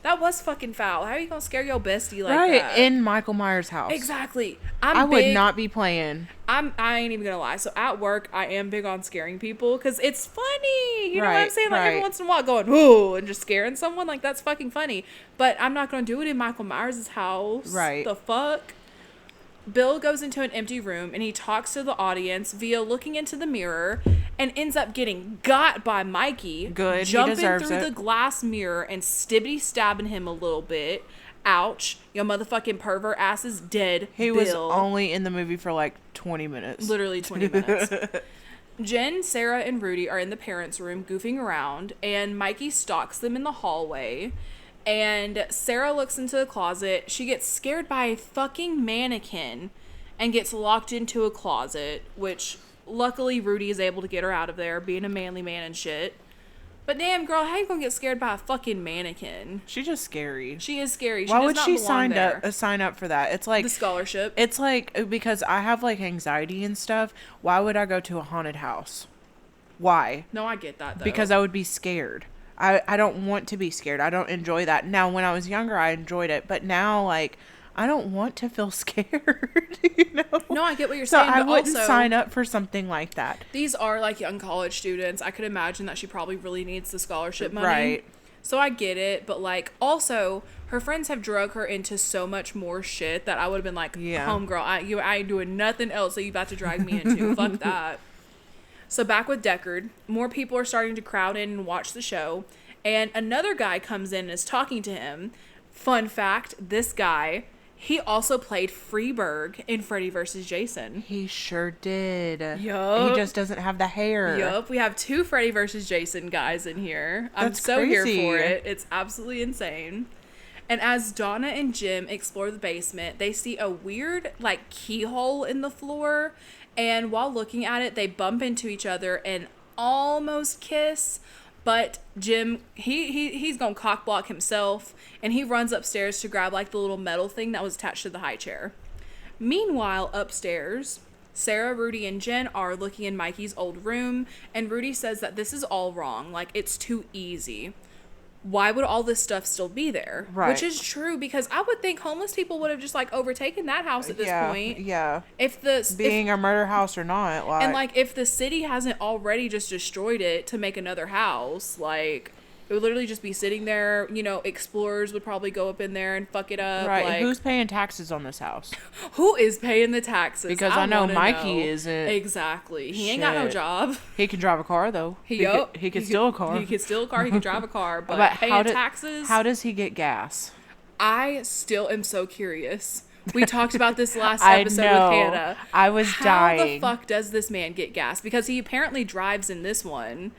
That was fucking foul. How are you gonna scare your bestie like right, that? in Michael Myers' house. Exactly. I would not be playing. I ain't even gonna lie. So at work, I am big on scaring people because it's funny. You know what I'm Right, saying? Like every right. once in a while, going ooh and just scaring someone, like that's fucking funny. But I'm not gonna do it in Michael Myers' house. Right. The fuck. Bill goes into an empty room and he talks to the audience via looking into the mirror and ends up getting got by Mikey. Good, he jumping deserves through it. the glass mirror and stibbity stabbing him a little bit. Ouch. Your motherfucking pervert ass is dead. He Bill. was only in the movie for like 20 minutes. Literally 20 minutes. Jen, Sarah, and Rudy are in the parents' room goofing around, and Mikey stalks them in the hallway. And Sarah looks into the closet. She gets scared by a fucking mannequin and gets locked into a closet, which luckily Rudy is able to get her out of there, being a manly man and shit. But damn, girl, how you gonna get scared by a fucking mannequin? She's just scary. She is scary. She Why does would not she belong there. sign up for that? It's like The scholarship. It's like because I have like anxiety and stuff. Why would I go to a haunted house? Why? No, I get that though. Because I would be scared. I don't want to be scared. I don't enjoy that. Now, when I was younger, I enjoyed it, but now like I don't want to feel scared. You know? No, I get what you're So saying. I but wouldn't also, sign up for something like that. These are like young college students. I could imagine that she probably really needs the scholarship money. Right. So I get it, but like also her friends have drug her into so much more shit that I would have been like, Yeah. homegirl, I ain't doing nothing else that you about to drag me into. Fuck that. So back with Deckard, more people are starting to crowd in and watch the show, and another guy comes in and is talking to him. Fun fact, this guy, he also played Freeburg in Freddy vs. Jason. He sure did. Yup. He just doesn't have the hair. Yup, we have 2 Freddy vs. Jason guys in here. I'm That's so here crazy. for it. It's absolutely insane. And as Donna and Jim explore the basement, they see a weird, like, keyhole in the floor. And while looking at it, they bump into each other and almost kiss. But Jim, he's gonna cock block himself, and he runs upstairs to grab like the little metal thing that was attached to the high chair. Meanwhile, upstairs, Sara, Rudy, and Jen are looking in Mikey's old room, and Rudy says that this is all wrong. Like, it's too easy. Why would all this stuff still be there? Right. Which is true, because I would think homeless people would have just like overtaken that house at this point. Yeah. If the Being a murder house or not, like, and like if the city hasn't already just destroyed it to make another house, like it would literally just be sitting there. You know, explorers would probably go up in there and fuck it up. right. Like, Who's paying taxes on this house? who is paying the taxes? Because I know wanna Mikey know. isn't. Exactly. He ain't got no Shit. job. He can drive a car though. He could steal a car. He could steal a car. He could drive a car. But, But paying how taxes. How does he get gas? I still am so curious. We talked about this last I episode know. with Hannah. I was How the dying. fuck does this man get gas? Because he apparently drives in this one.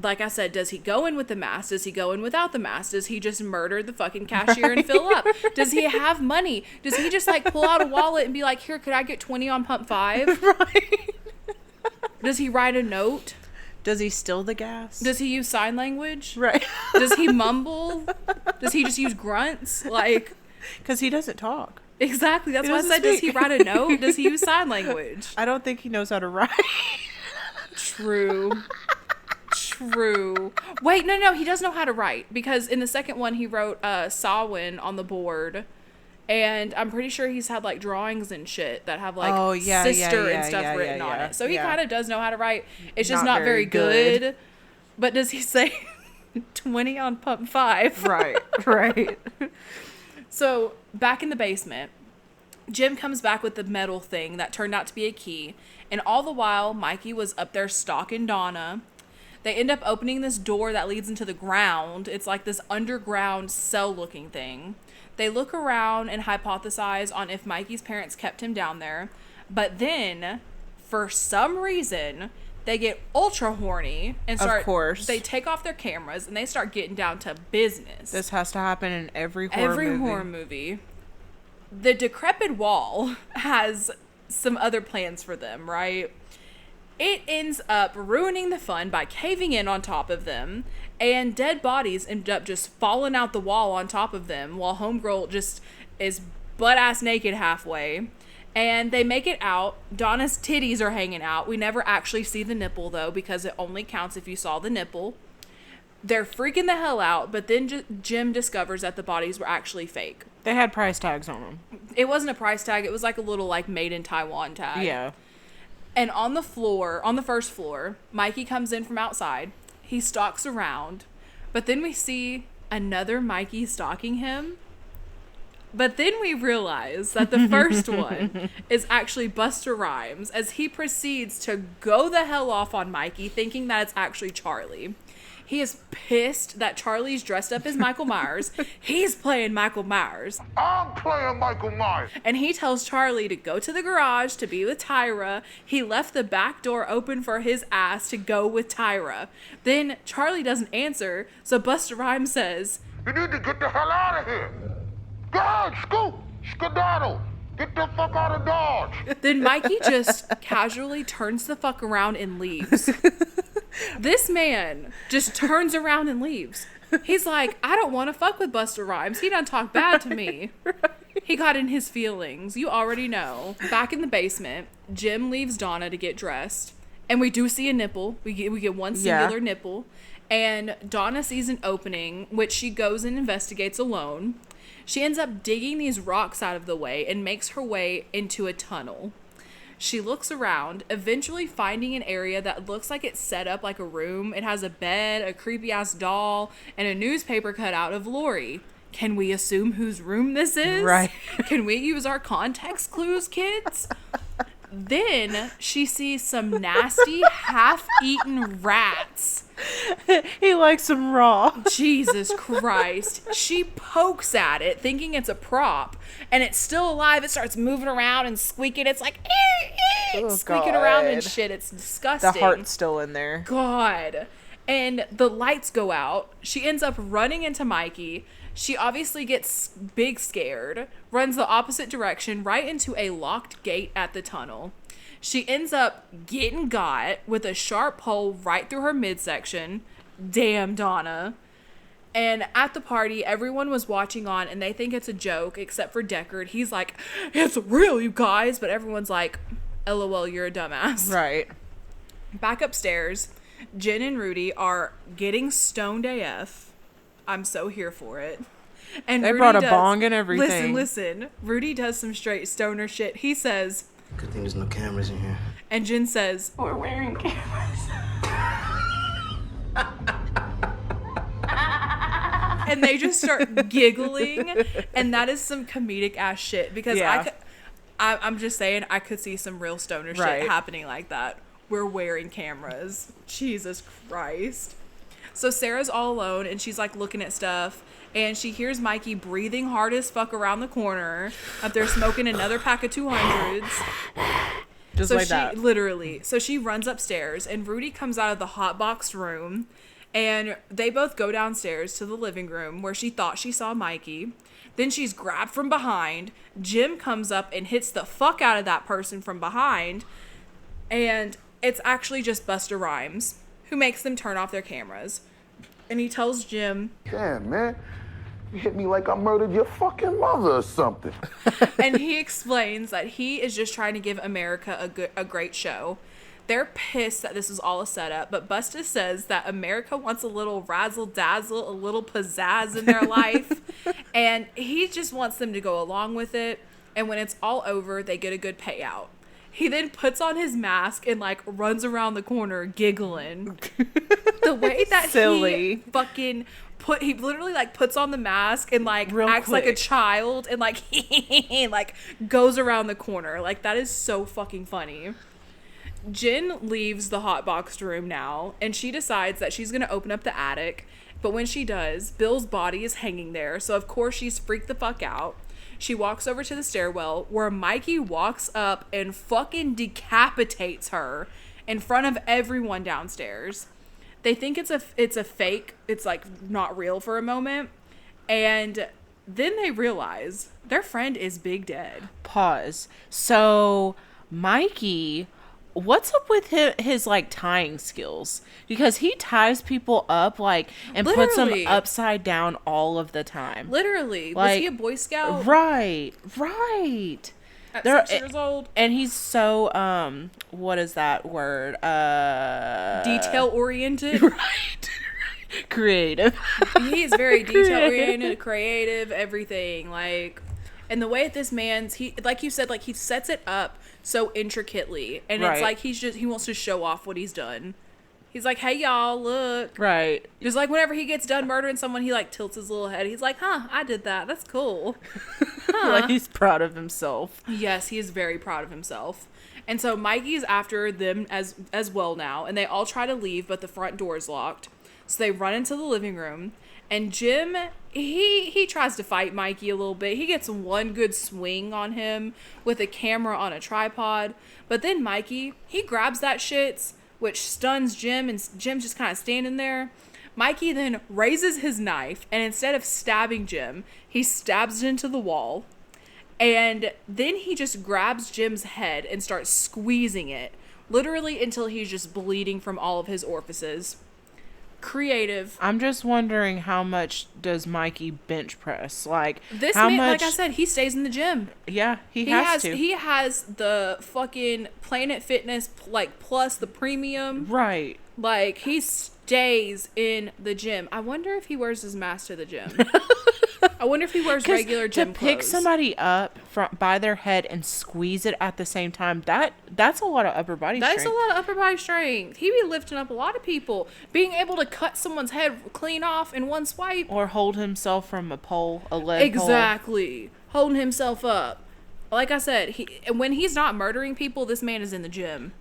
Like I said, does he go in with the mask? Does he go in without the mask? Does he just murder the fucking cashier and fill up? Does he have money? Does he just like pull out a wallet and be like, here, could I get 20 on pump 5? Right. Does he write a note? Does he steal the gas? Does he use sign language? Right. Does he mumble? Does he just use grunts? Like, Because he doesn't talk. exactly. That's He why I doesn't said, does he speak. write a note? Does he use sign language? I don't think he knows how to write. True. True. Wait, no, he does know how to write, because in the second one he wrote Sawin on the board, and I'm pretty sure he's had like drawings and shit that have like sister and stuff written on it. So he kind of does know how to write. It's just not very good. But does he say 20 on pump 5? Right. So back in the basement, Jim comes back with the metal thing that turned out to be a key, and all the while Mikey was up there stalking Donna. They end up opening this door that leads into the ground. It's like this underground cell-looking thing. They look around and hypothesize on if Mikey's parents kept him down there. But then, for some reason, they get ultra horny and start... Of course. They take off their cameras and they start getting down to business. This has to happen in every horror movie. The decrepit wall has some other plans for them, right? It ends up ruining the fun by caving in on top of them, and dead bodies end up just falling out the wall on top of them, while homegirl just is butt-ass naked halfway. And they make it out. Donna's titties are hanging out. We never actually see the nipple, though, because it only counts if you saw the nipple. They're freaking the hell out, but then Jim discovers that the bodies were actually fake. They had price tags on them. It wasn't a price tag. It was like a little, like, made in Taiwan tag. Yeah. And on the first floor, Mikey comes in from outside. He stalks around. But then we see another Mikey stalking him. But then we realize that the first one is actually Busta Rhymes, as he proceeds to go the hell off on Mikey, thinking that it's actually Charlie. He is pissed that Charlie's dressed up as Michael Myers. He's playing Michael Myers. I'm playing Michael Myers. And he tells Charlie to go to the garage to be with Tyra. He left the back door open for his ass to go with Tyra. Then Charlie doesn't answer, so Busta Rhymes says, You need to get the hell out of here. Go ahead, scoot, skedaddle. Get the fuck out of Dodge. Then Mikey just casually turns the fuck around and leaves. This man just turns around and leaves. He's like, I don't want to fuck with Busta Rhymes. He done talk bad to me. He got in his feelings. You already know. Back in the basement, Jim leaves Donna to get dressed. And we do see a nipple. We get one singular nipple. And Donna sees an opening, which she goes and investigates alone. She ends up digging these rocks out of the way and makes her way into a tunnel. She looks around, eventually finding an area that looks like it's set up like a room. It has a bed, a creepy-ass doll, and a newspaper cutout of Lori. Can we assume whose room this is? Right. Can we use our context clues, kids? Then she sees some nasty, half-eaten rats. He likes them raw. Jesus Christ. She pokes at it, thinking it's a prop, and it's still alive. It starts moving around and squeaking. It's like, squeaking around and shit. It's disgusting. The heart's still in there. God. And the lights go out. She ends up running into Mikey. She obviously gets big scared, runs the opposite direction right into a locked gate at the tunnel. She ends up getting got with a sharp pole right through her midsection. Damn, Donna. And at the party, everyone was watching on and they think it's a joke, except for Deckard. He's like, it's real, you guys. But everyone's like, LOL, you're a dumbass. Right. Back upstairs, Jen and Rudy are getting stoned AF. I'm so here for it. And They Rudy brought a bong and everything. Listen. Rudy does some straight stoner shit. He says, Good thing there's no cameras in here. and Jen says, We're wearing cameras. and they just start giggling. And that is some comedic ass shit. Because Yeah. I'm just saying, I could see some real stoner Right. shit happening like that. We're wearing cameras. Jesus Christ. So Sarah's all alone and she's like looking at stuff. And she hears Mikey breathing hard as fuck around the corner. Up there smoking another pack of 200s. Just So like she that. literally, so she runs upstairs and Rudy comes out of the hot box room and they both go downstairs to the living room where she thought she saw Mikey. Then she's grabbed from behind. Jim comes up and hits the fuck out of that person from behind. And it's actually just Busta Rhymes who makes them turn off their cameras. And he tells Jim, Damn, man. You hit me like I murdered your fucking mother or something. and he explains that he is just trying to give America a great show. They're pissed that this is all a setup, but Busta says that America wants a little razzle-dazzle, a little pizzazz in their life, and he just wants them to go along with it, and when it's all over, they get a good payout. He then puts on his mask and, like, runs around the corner giggling. The way that Silly. he fucking... he literally like puts on the mask and like Real acts like a quick. child and like like goes around the corner. Like that is so fucking funny. Jen leaves the hot boxed room now and she decides that she's gonna open up the attic. But when she does, Bill's body is hanging there. So of course she's freaked the fuck out. She walks over to the stairwell where Mikey walks up and fucking decapitates her in front of everyone downstairs. They think it's a fake. It's like not real for a moment. And then they realize their friend is big dead. Pause. So, Mikey, what's up with his like tying skills? Because he ties people up like and puts Literally. them upside down all of the time. Literally. Was Like, he a Boy Scout? Right. At They're- 6 years old? And he's so what is that word? Detail oriented. Right. Creative. He's very detail oriented, creative, everything. Like, and the way that this man's, he, like you said, like he sets it up so intricately, and Right. it's like he wants to show off what he's done. He's like, hey y'all, look. Right. Just like whenever he gets done murdering someone, he like tilts his little head. He's like, huh, I did that. That's cool. Like he's proud of himself. Yes, he is very proud of himself. And so Mikey's after them as well now, and they all try to leave, but the front door is locked. So they run into the living room, and Jim, he tries to fight Mikey a little bit. He gets one good swing on him with a camera on a tripod, but then Mikey, he grabs that shit, which stuns Jim, and Jim's just kind of standing there. Mikey then raises his knife, and instead of stabbing Jim, he stabs it into the wall. And then he just grabs Jim's head and starts squeezing it, literally until he's just bleeding from all of his orifices. Creative. I'm just wondering how much does Mikey bench press? Like This how man, much? like I said, he stays in the gym. Yeah, he has to. He has the fucking Planet Fitness like plus the premium. Right. Like he stays in the gym. I wonder if he wears his mask to the gym. I wonder if he wears 'Cause regular gym to pick clothes. somebody up by their head and squeeze it at the same time, that's a lot of upper body That's strength. a lot of upper body strength. He be lifting up a lot of people. Being able to cut someone's head clean off in one swipe. Or hold himself from a pole, a lead pole. Exactly. Holding himself up. Like I said, when he's not murdering people, this man is in the gym.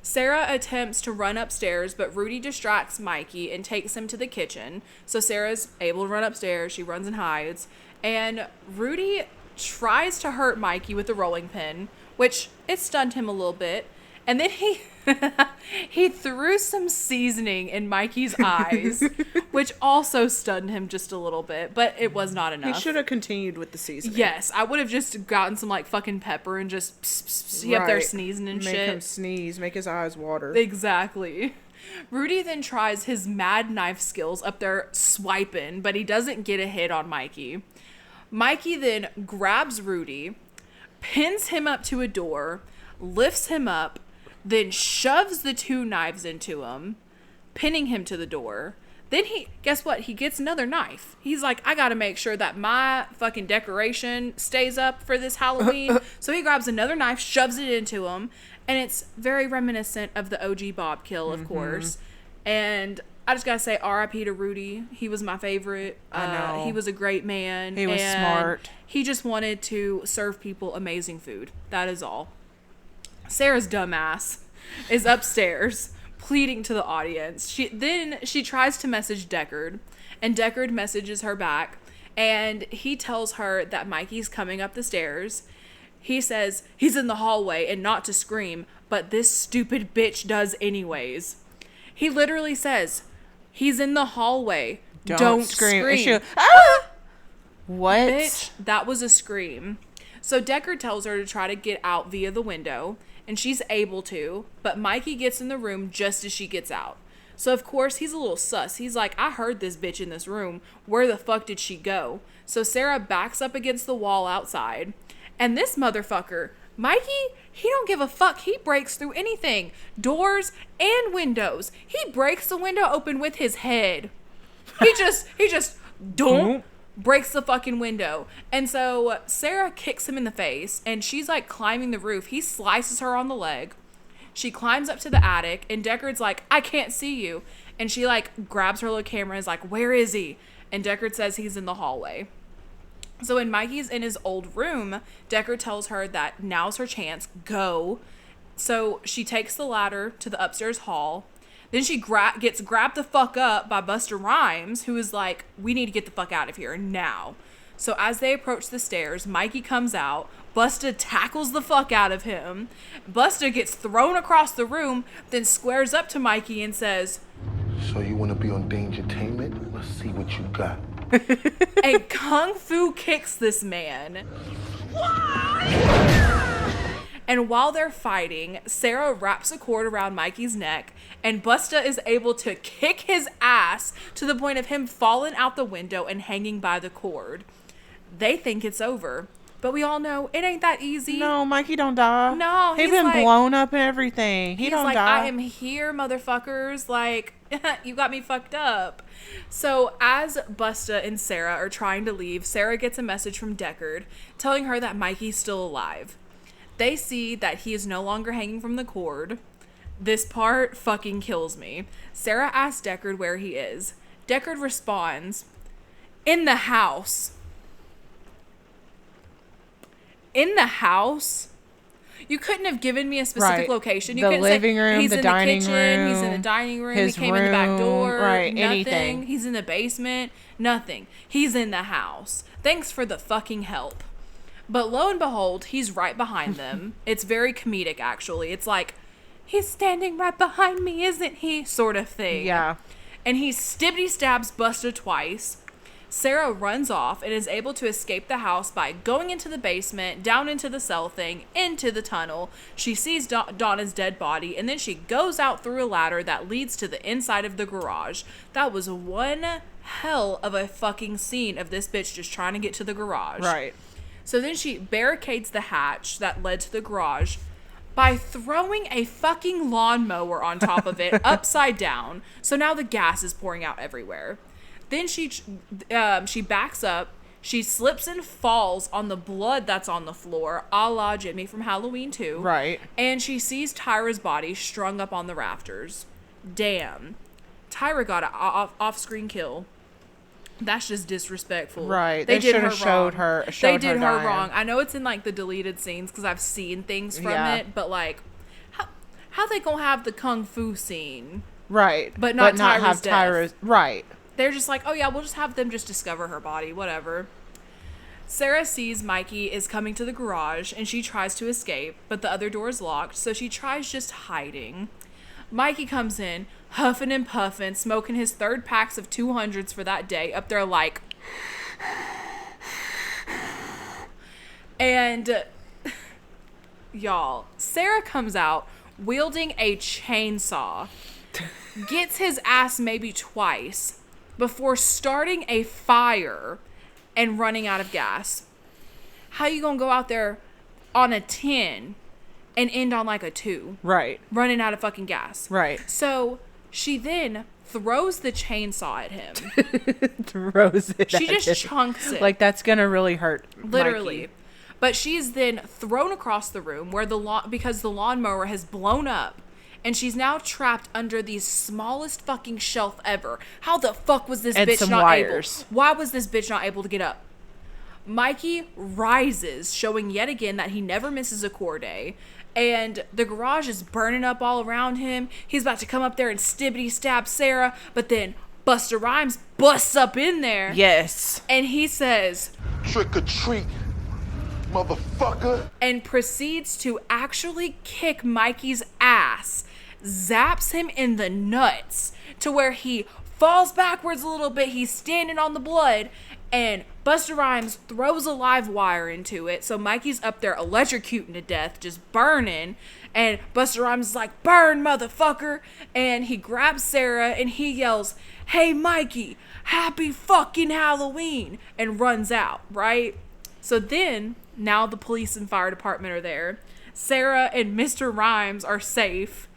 Sara attempts to run upstairs, but Rudy distracts Mikey and takes him to the kitchen. So Sarah's able to run upstairs. She runs and hides. And Rudy tries to hurt Mikey with the rolling pin, which it stunned him a little bit. And then he threw some seasoning in Mikey's eyes, which also stunned him just a little bit, but it was not enough. He should have continued with the seasoning. Yes, I would have just gotten some like fucking pepper and just pss, up there sneezing and shit. Make him sneeze, make his eyes water. Exactly. Rudy then tries his mad knife skills up there swiping, but he doesn't get a hit on Mikey. Mikey then grabs Rudy, pins him up to a door, lifts him up, then shoves the 2 knives into him, pinning him to the door. Then guess what? He gets another knife. He's like, I gotta make sure that my fucking decoration stays up for this Halloween. So he grabs another knife, shoves it into him, and it's very reminiscent of the OG Bob kill, of course. And I just gotta say, R.I.P. to Rudy. He was my favorite. I know. He was a great man. He was smart. He just wanted to serve people amazing food. That is all. Sarah's dumbass is upstairs pleading to the audience. She tries to message Deckard, and Deckard messages her back, and he tells her that Mikey's coming up the stairs. He says he's in the hallway and not to scream, but this stupid bitch does anyways. He literally says, he's in the hallway. Don't scream. What? Bitch, that was a scream. So Deckard tells her to try to get out via the window, and she's able to, but Mikey gets in the room just as she gets out. So of course he's a little sus. He's like, I heard this bitch in this room. Where the fuck did she go? So Sara backs up against the wall outside, and this motherfucker, Mikey, he don't give a fuck. He breaks through anything. Doors and windows. He breaks the window open with his head. He just don't breaks the fucking window. And so Sara kicks him in the face, and she's like climbing the roof. He slices her on the leg. She climbs up to the attic, and Deckard's like, I can't see you. And she like grabs her little camera and is like, where is he? And Deckard says he's in the hallway. So when Mikey's in his old room, Deckard tells her that now's her chance, go. So she takes the ladder to the upstairs hall. Then she gets grabbed the fuck up by Busta Rhymes, who is like, we need to get the fuck out of here now. So as they approach the stairs, Mikey comes out. Busta tackles the fuck out of him. Busta gets thrown across the room, then squares up to Mikey and says, So you want to be on Dangertainment? Let's see what you got. and kung fu kicks this man. And while they're fighting, Sara wraps a cord around Mikey's neck, and Busta is able to kick his ass to the point of him falling out the window and hanging by the cord. They think it's over, but we all know it ain't that easy. No, Mikey don't die. No, he's been like, blown up and everything. He don't die. I am here, motherfuckers. Like, you got me fucked up. So as Busta and Sara are trying to leave, Sara gets a message from Deckard telling her that Mikey's still alive. They see that he is no longer hanging from the cord. This part fucking kills me. Sara asks Deckard where he is. Deckard responds, in the house. In the house? You couldn't have given me a specific location. You the couldn't living say, room, he's the in dining the kitchen, room, he's in the dining room, he his came in the back door, right, nothing. anything. He's in the basement, nothing. He's in the house. Thanks for the fucking help. But lo and behold, he's right behind them. It's very comedic, actually. It's like, he's standing right behind me, isn't he? Sort of thing. Yeah. And he stibbity stabs Busta twice. Sara runs off and is able to escape the house by going into the basement, down into the cell thing, into the tunnel. She sees Donna's dead body, and then she goes out through a ladder that leads to the inside of the garage. That was one hell of a fucking scene of this bitch just trying to get to the garage. Right. So then she barricades the hatch that led to the garage by throwing a fucking lawnmower on top of it upside down. So now the gas is pouring out everywhere. Then she backs up, she slips and falls on the blood that's on the floor, a la Jimmy from Halloween 2. Right. And she sees Tyra's body strung up on the rafters. Damn. Tyra got an off-screen kill. That's just disrespectful. Right. They should did have showed her. They did her dying. wrong. I know it's in like the deleted scenes because I've seen things from it, but like, how they gonna have the kung fu scene? Right. But not Tyra's have death. Right. They're just like, oh yeah, we'll just have them just discover her body, whatever. Sara sees Mikey is coming to the garage and she tries to escape, but the other door is locked, so she tries just hiding. Mikey comes in, huffing and puffing, smoking his 3rd packs of 200s for that day, up there like... And... Y'all, Sara comes out wielding a chainsaw, gets his ass maybe twice, before starting a fire and running out of gas. How you gonna go out there on a 10 and end on like a 2? Right. Running out of fucking gas. Right. So she then throws the chainsaw at him. Throws it She at just him. chunks it. Like, that's gonna really hurt Literally. Mikey. But she's then thrown across the room where because the lawnmower has blown up. And she's now trapped under the smallest fucking shelf ever. How the fuck was this And bitch some not wires. able? Why was this bitch not able to get up? Mikey rises, showing yet again that he never misses a core day. And the garage is burning up all around him. He's about to come up there and stibbity stab Sara. But then Busta Rhymes busts up in there. Yes. And he says... Trick or treat, motherfucker. And proceeds to actually kick Mikey's ass, zaps him in the nuts to where he falls backwards a little bit. He's standing on the blood, and Busta Rhymes throws a live wire into it. So Mikey's up there electrocuting to death, just burning. And Busta Rhymes is like, burn, motherfucker. And he grabs Sara and he yells, hey, Mikey, happy fucking Halloween, and runs out, right? So then, now the police and fire department are there. Sara and Mr. Rhymes are safe,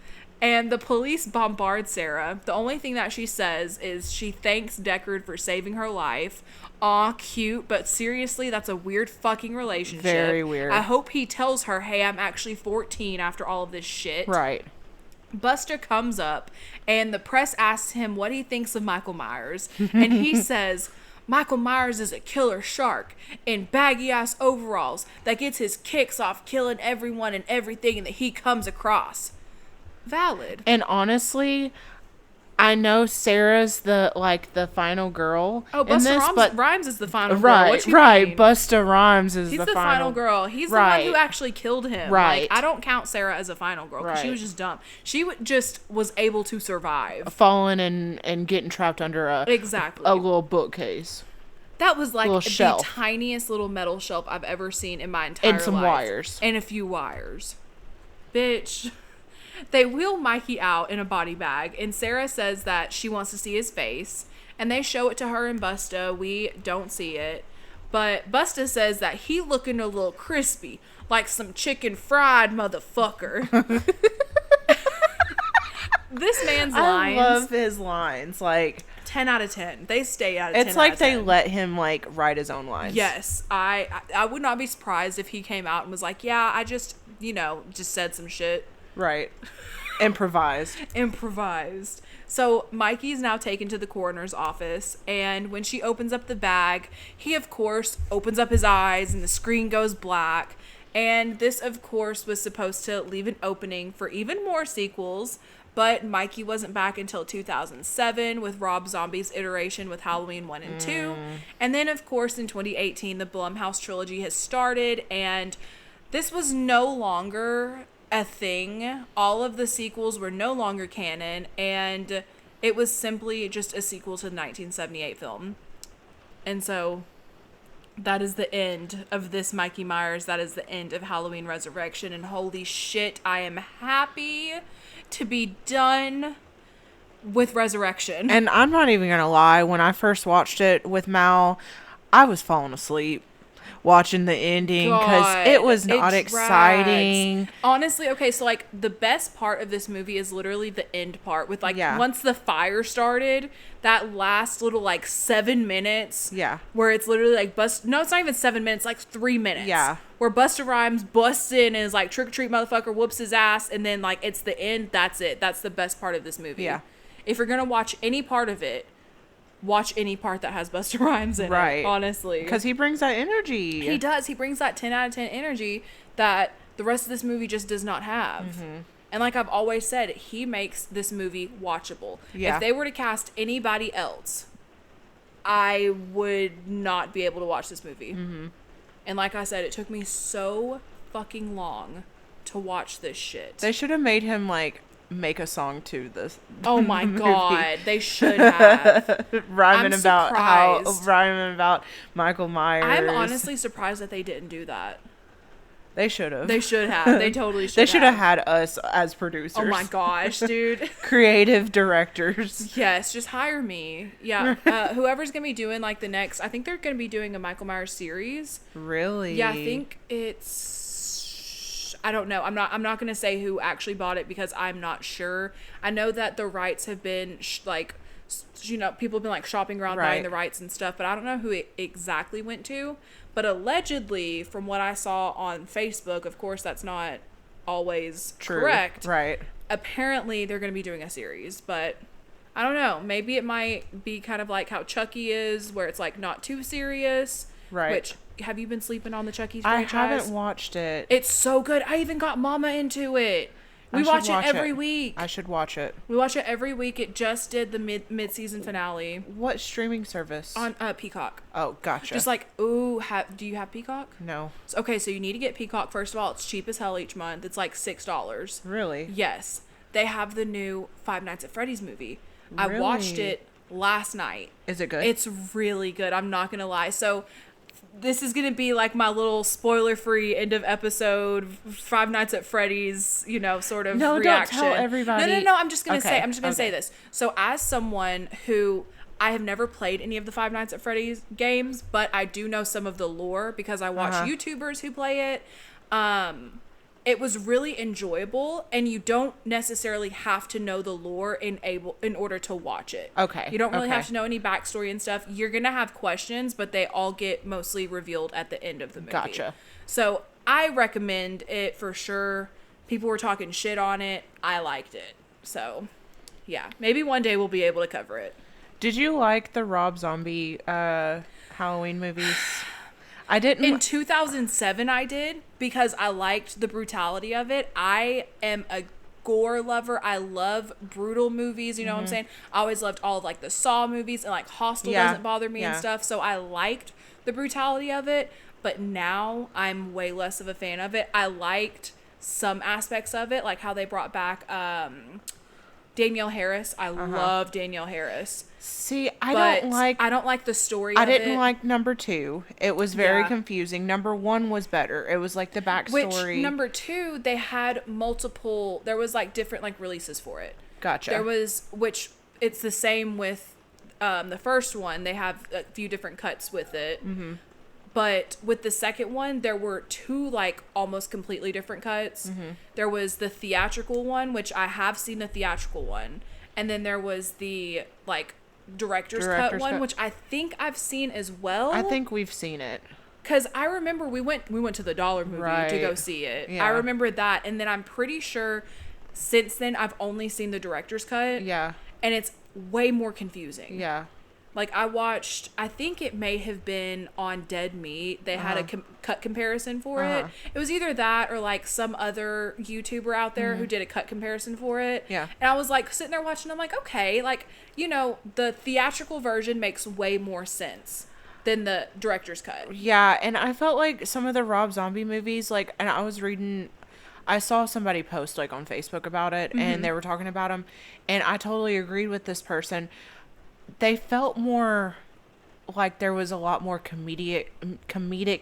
and the police bombard Sara. The only thing that she says is she thanks Deckard for saving her life. Aw, cute, but seriously, that's a weird fucking relationship. Very weird. I hope he tells her, hey, I'm actually 14 after all of this shit. Right. Buster comes up, and the press asks him what he thinks of Michael Myers, and he says... Michael Myers is a killer shark in baggy-ass overalls that gets his kicks off killing everyone and everything that he comes across. Valid. And honestly, I know Sarah's the final girl Oh, in this, but Rhymes is the final girl. right, What you right. mean? Busta Rhymes is He's the the final girl. He's the Right. one who actually killed him. Right. Like, I don't count Sara as a final girl because she Right. was just dumb. She just was able to survive. falling and getting trapped under a Exactly. little bookcase. That was like little the shelf. tiniest little metal shelf I've ever seen in my entire life. And some wires. And a few wires. Bitch. They wheel Mikey out in a body bag, and Sara says that she wants to see his face. And they show it to her and Busta. We don't see it. But Busta says that he looking a little crispy, like some chicken fried motherfucker. This man's lines. I love his lines. Like 10 out of 10. They stay out of 10. it's like out of they 10. let him like write his own lines. Yes, I would not be surprised if he came out and was like, yeah, I just, just said some shit. Right. Improvised. Improvised. So Mikey's now taken to the coroner's office, and when she opens up the bag, he, of course, opens up his eyes, and the screen goes black. And this, of course, was supposed to leave an opening for even more sequels, but Mikey wasn't back until 2007 with Rob Zombie's iteration with Halloween 1 and 2. And then, of course, in 2018, the Blumhouse trilogy has started, and this was no longer a thing. All of the sequels were no longer canon, and it was simply just a sequel to the 1978 film. And so that is the end of this Mikey Myers. That is the end of Halloween Resurrection, and holy shit, I am happy to be done with Resurrection. And I'm not even gonna lie, when I first watched it with Mal, I was falling asleep watching the ending because it was not exciting. Honestly, okay, so like the best part of this movie is literally the end part with like once the fire started, that last little like 7 minutes. Yeah. Where it's literally like no, it's not even 7 minutes, like 3 minutes. Yeah. Where Busta Rhymes busts in and is like trick or treat motherfucker, whoops his ass, and then like it's the end. That's it. That's the best part of this movie. Yeah. If you're gonna watch any part of it, watch any part that has Busta Rhymes in it, honestly. Because he brings that energy. He does. He brings that 10 out of 10 energy that the rest of this movie just does not have. Mm-hmm. And like I've always said, he makes this movie watchable. Yeah. If they were to cast anybody else, I would not be able to watch this movie. Mm-hmm. And like I said, it took me so fucking long to watch this shit. They should have made him like make a song to this. Oh my god, they should have. rhyming I'm about Michael Myers. I'm honestly surprised that they didn't do that. They should have. They should have. They totally should have. They should have had us as producers. Oh my gosh, dude. Creative directors. Yes, just hire me. Yeah. Whoever's going to be doing like the next, I think they're going to be doing a Michael Myers series. Really? Yeah, I think it's, I don't know. I'm not going to say who actually bought it because I'm not sure. I know that the rights have been people have been like shopping around buying the rights and stuff, but I don't know who it exactly went to. But allegedly, from what I saw on Facebook, of course, that's not always correct. Right. Apparently, they're going to be doing a series, but I don't know. Maybe it might be kind of like how Chucky is, where it's like not too serious. Right. Which, have you been sleeping on the Chucky franchise? I haven't watched it. It's so good. I even got Mama into it. We watch it every week. I should watch it. We watch it every week. It just did the mid-season finale. What streaming service? On Peacock. Oh, gotcha. Just like, do you have Peacock? No. Okay, so you need to get Peacock. First of all, it's cheap as hell each month. It's like $6. Really? Yes. They have the new Five Nights at Freddy's movie. I Really? watched it last night. Is it good? It's really good. I'm not going to lie. So this is going to be like my little spoiler-free end of episode Five Nights at Freddy's, sort of reaction. Don't tell everybody. No. I'm just going to say this. So as someone who I have never played any of the Five Nights at Freddy's games, but I do know some of the lore because I watch YouTubers who play it. It was really enjoyable, and you don't necessarily have to know the lore in order to watch it. Okay. You don't really have to know any backstory and stuff. You're gonna have questions, but they all get mostly revealed at the end of the movie. Gotcha. So I recommend it for sure. People were talking shit on it. I liked it. So, yeah, maybe one day we'll be able to cover it. Did you like the Rob Zombie Halloween movies? I didn't. In 2007, I did because I liked the brutality of it. I am a gore lover. I love brutal movies. You know what I'm saying? I always loved all of like the Saw movies, and like Hostel doesn't bother me and stuff. So I liked the brutality of it. But now I'm way less of a fan of it. I liked some aspects of it, like how they brought back Danielle Harris. I love Danielle Harris. See, I don't like the story of it. I didn't like number 2. It was very confusing. Number 1 was better. It was like the backstory. Which, number 2, they had multiple, there was like different like releases for it. Gotcha. There was, which it's the same with the first one. They have a few different cuts with it. Mm-hmm. But with the second one, there were 2 like almost completely different cuts. Mm-hmm. There was the theatrical one, which I have seen the theatrical one. And then there was the like director's cut one, which I think I've seen as well. I think we've seen it. Because I remember we went to the Dollar Movie to go see it. Yeah. I remember that. And then I'm pretty sure since then I've only seen the director's cut. Yeah. And it's way more confusing. Yeah. Like, I watched, I think it may have been on Dead Meat. They had a cut comparison for it. It was either that or, like, some other YouTuber out there who did a cut comparison for it. Yeah. And I was, like, sitting there watching, I'm like, okay, like, the theatrical version makes way more sense than the director's cut. Yeah, and I felt like some of the Rob Zombie movies, like, and I saw somebody post, like, on Facebook about it, and they were talking about them, and I totally agreed with this person. They felt more like there was a lot more comedic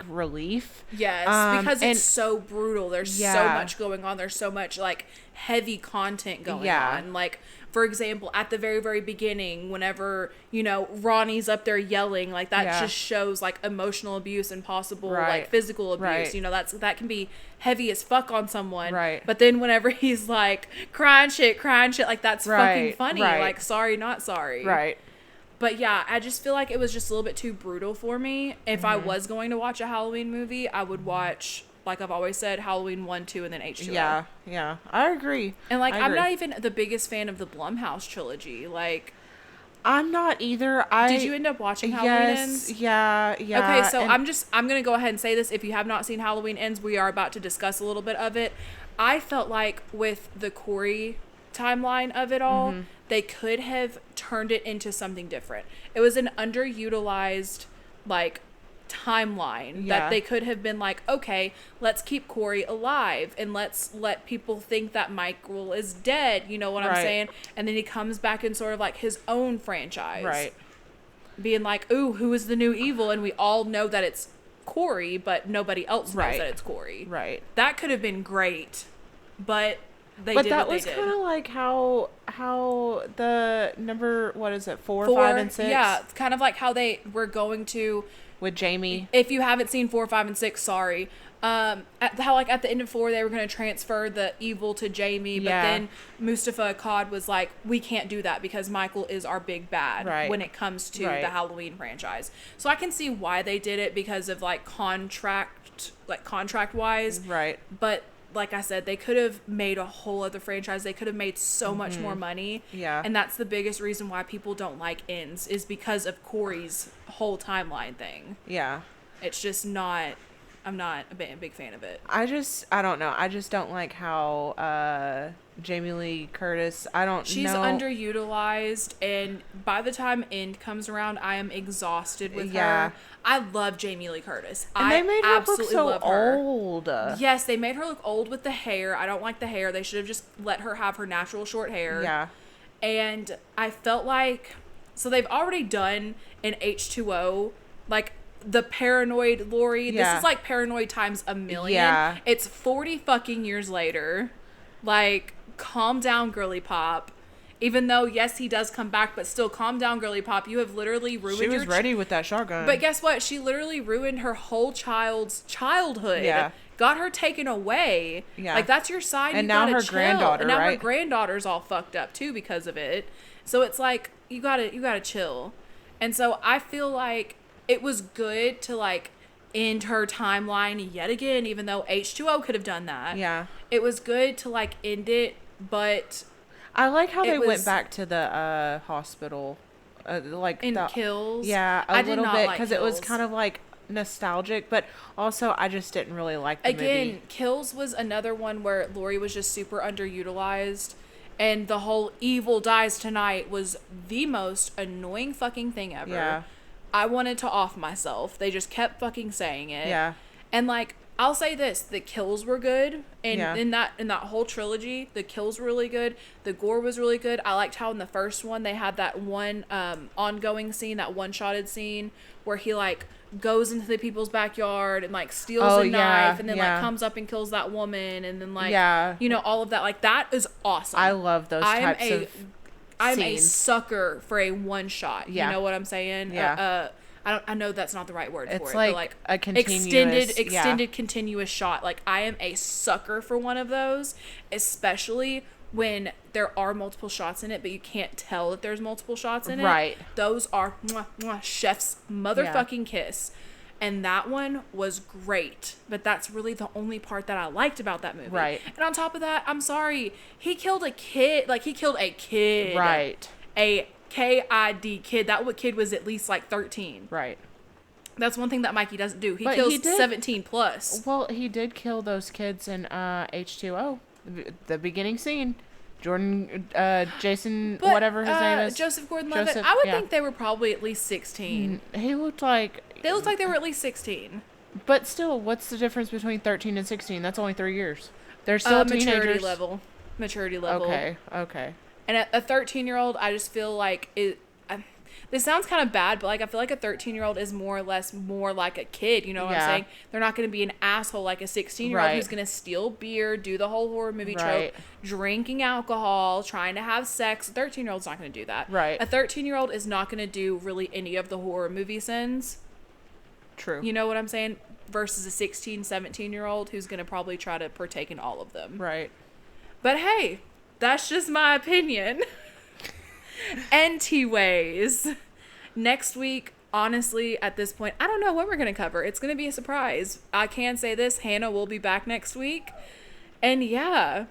relief. Yes, because it's so brutal. There's so much going on. There's so much like heavy content going on. Like, for example, at the very, very beginning, whenever, Ronnie's up there yelling, like that just shows like emotional abuse and possible like physical abuse. That can be heavy as fuck on someone. Right. But then whenever he's like crying shit, like that's fucking funny. Like, sorry, not sorry. Right. But yeah, I just feel like it was just a little bit too brutal for me. If I was going to watch a Halloween movie, I would watch, like I've always said, Halloween 1, 2, and then H2O. Yeah. I agree. And like, I'm not even the biggest fan of the Blumhouse trilogy. Like, I'm not either. Did you end up watching Halloween Ends? Yeah. Okay, so I'm going to go ahead and say this. If you have not seen Halloween Ends, we are about to discuss a little bit of it. I felt like with the Corey timeline of it all, they could have turned it into something different. It was an underutilized, like, timeline that they could have been like, okay, let's keep Corey alive and let's let people think that Michael is dead, you know what I'm saying? And then he comes back in sort of like his own franchise. Right. Being like, ooh, who is the new evil? And we all know that it's Corey, but nobody else knows that it's Corey. Right. That could have been great, but they did that what was they did. kind of like how the number, what is it, 4, 5, and 6? Yeah, it's kind of like how they were going to... With Jamie. If you haven't seen 4, 5, and 6, sorry. How like at the end of 4 they were going to transfer the evil to Jamie, but then Mustafa Akkad was like, we can't do that because Michael is our big bad when it comes to the Halloween franchise. So I can see why they did it because of like contract wise. Right. But like I said, they could have made a whole other franchise. They could have made so much more money. Yeah. And that's the biggest reason why people don't like Ends is because of Corey's whole timeline thing. Yeah. It's just not... I'm not a big fan of it. I don't know. I just don't like how Jamie Lee Curtis, She's underutilized, and by the time End comes around, I am exhausted with her. I love Jamie Lee Curtis. And they made her look so old. Yes, they made her look old with the hair. I don't like the hair. They should have just let her have her natural short hair. Yeah. And I felt like... So they've already done an H2O, like... The paranoid Lori. This is like paranoid times a million. Yeah. It's 40 fucking years later. Like, calm down, girly pop. Even though, yes, he does come back, but still, calm down, girly pop. You have literally ruined She was ready with that shotgun. But guess what? She literally ruined her whole child's childhood. Yeah. Got her taken away. Yeah. Like, that's your side. And now her granddaughter, and now her granddaughter's all fucked up, too, because of it. So it's like, you gotta chill. And so I feel like it was good to, like, end her timeline yet again, even though H2O could have done that. Yeah. It was good to, like, end it, but... I like how they went back to the hospital. In Kills? Yeah, a little bit, because it was kind of, like, nostalgic, but also I just didn't really like the movie. Again, Kills was another one where Lori was just super underutilized, and the whole evil dies tonight was the most annoying fucking thing ever. Yeah. I wanted to off myself. They just kept fucking saying it. Yeah. And like, I'll say this, the kills were good. And in that whole trilogy, the kills were really good. The gore was really good. I liked how in the first one they had that one ongoing scene, that one-shotted scene where he like goes into the people's backyard and like steals a knife and then like comes up and kills that woman and then like you know, all of that. Like, that is awesome. I love those types of I'm a sucker for a one shot. You know what I'm saying? Yeah. I know that's not the right word for it. It's like a continuous... Extended continuous shot. Like, I am a sucker for one of those, especially when there are multiple shots in it, but you can't tell that there's multiple shots in it. Right. Those are mwah, mwah, chef's motherfucking kiss. And that one was great. But that's really the only part that I liked about that movie. Right. And on top of that, I'm sorry, he killed a kid. Like, he killed a kid. Right. A KID kid. That kid was at least like 13. Right. That's one thing that Mikey doesn't do. He kills 17 plus. Well, he did kill those kids in H2O. The beginning scene. Jordan, Jason, whatever his name is. Joseph Gordon-Levitt. I would think they were probably at least 16. He looked like... They looked like they were at least 16. But still, what's the difference between 13 and 16? That's only 3 years. They're still teenagers. Maturity level. Okay. And a 13-year-old, I just feel like this sounds kind of bad, but like I feel like a 13-year-old is more or less more like a kid. You know what I'm saying? They're not going to be an asshole like a 16-year-old who's going to steal beer, do the whole horror movie trope, drinking alcohol, trying to have sex. A 13-year-old's not going to do that. Right. A 13-year-old is not going to do really any of the horror movie sins. True. You know what I'm saying? Versus a 16, 17-year-old who's going to probably try to partake in all of them. Right. But hey, that's just my opinion. Anyways, next week, honestly, at this point, I don't know what we're going to cover. It's going to be a surprise. I can say this, Hannah will be back next week. And yeah,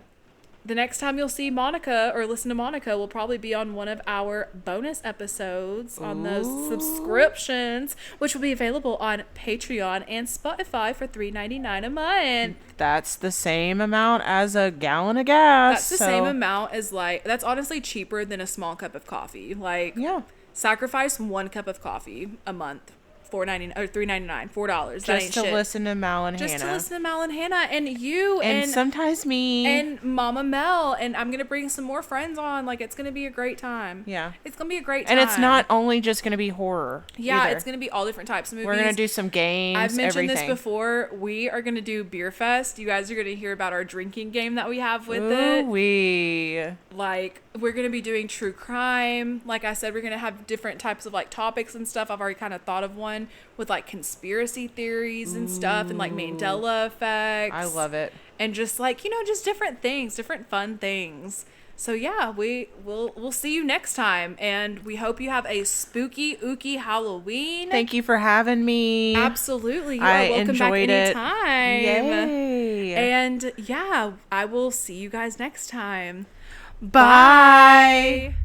the next time you'll see Monika or listen to Monika will probably be on one of our bonus episodes on those subscriptions, which will be available on Patreon and Spotify for $3.99 a month. That's the same amount as a gallon of gas. That's the same amount as like, that's honestly cheaper than a small cup of coffee. Like, Yeah. sacrifice 1 cup of coffee a month. $4.99 or $3.99, $4. That ain't Just to shit. listen to Mal and Hannah. Just to listen to Mal and Hannah and you And sometimes me. and Mama Mel, and I'm gonna bring some more friends on. Like, it's gonna be a great time. Yeah. It's gonna be a great time. And it's not only just going to be horror. Yeah, either. it's gonna be all different types of movies. We're going to do some games, I've mentioned everything. this before. We are gonna do Beer Fest. You guys are gonna hear about our drinking game that we have with it. Ooh-wee. Like, we're gonna be doing true crime. Like I said, we're gonna have different types of like topics and stuff. I've already kind of thought of one with like conspiracy theories and stuff, and like Mandela effects. I love it. And just like, you know, just different things, different fun things. So yeah, we'll see you next time, and we hope you have a spooky ooky Halloween. Thank you for having me. Absolutely, you are I welcome back enjoyed it. anytime. Yay. And yeah, I will see you guys next time. Bye.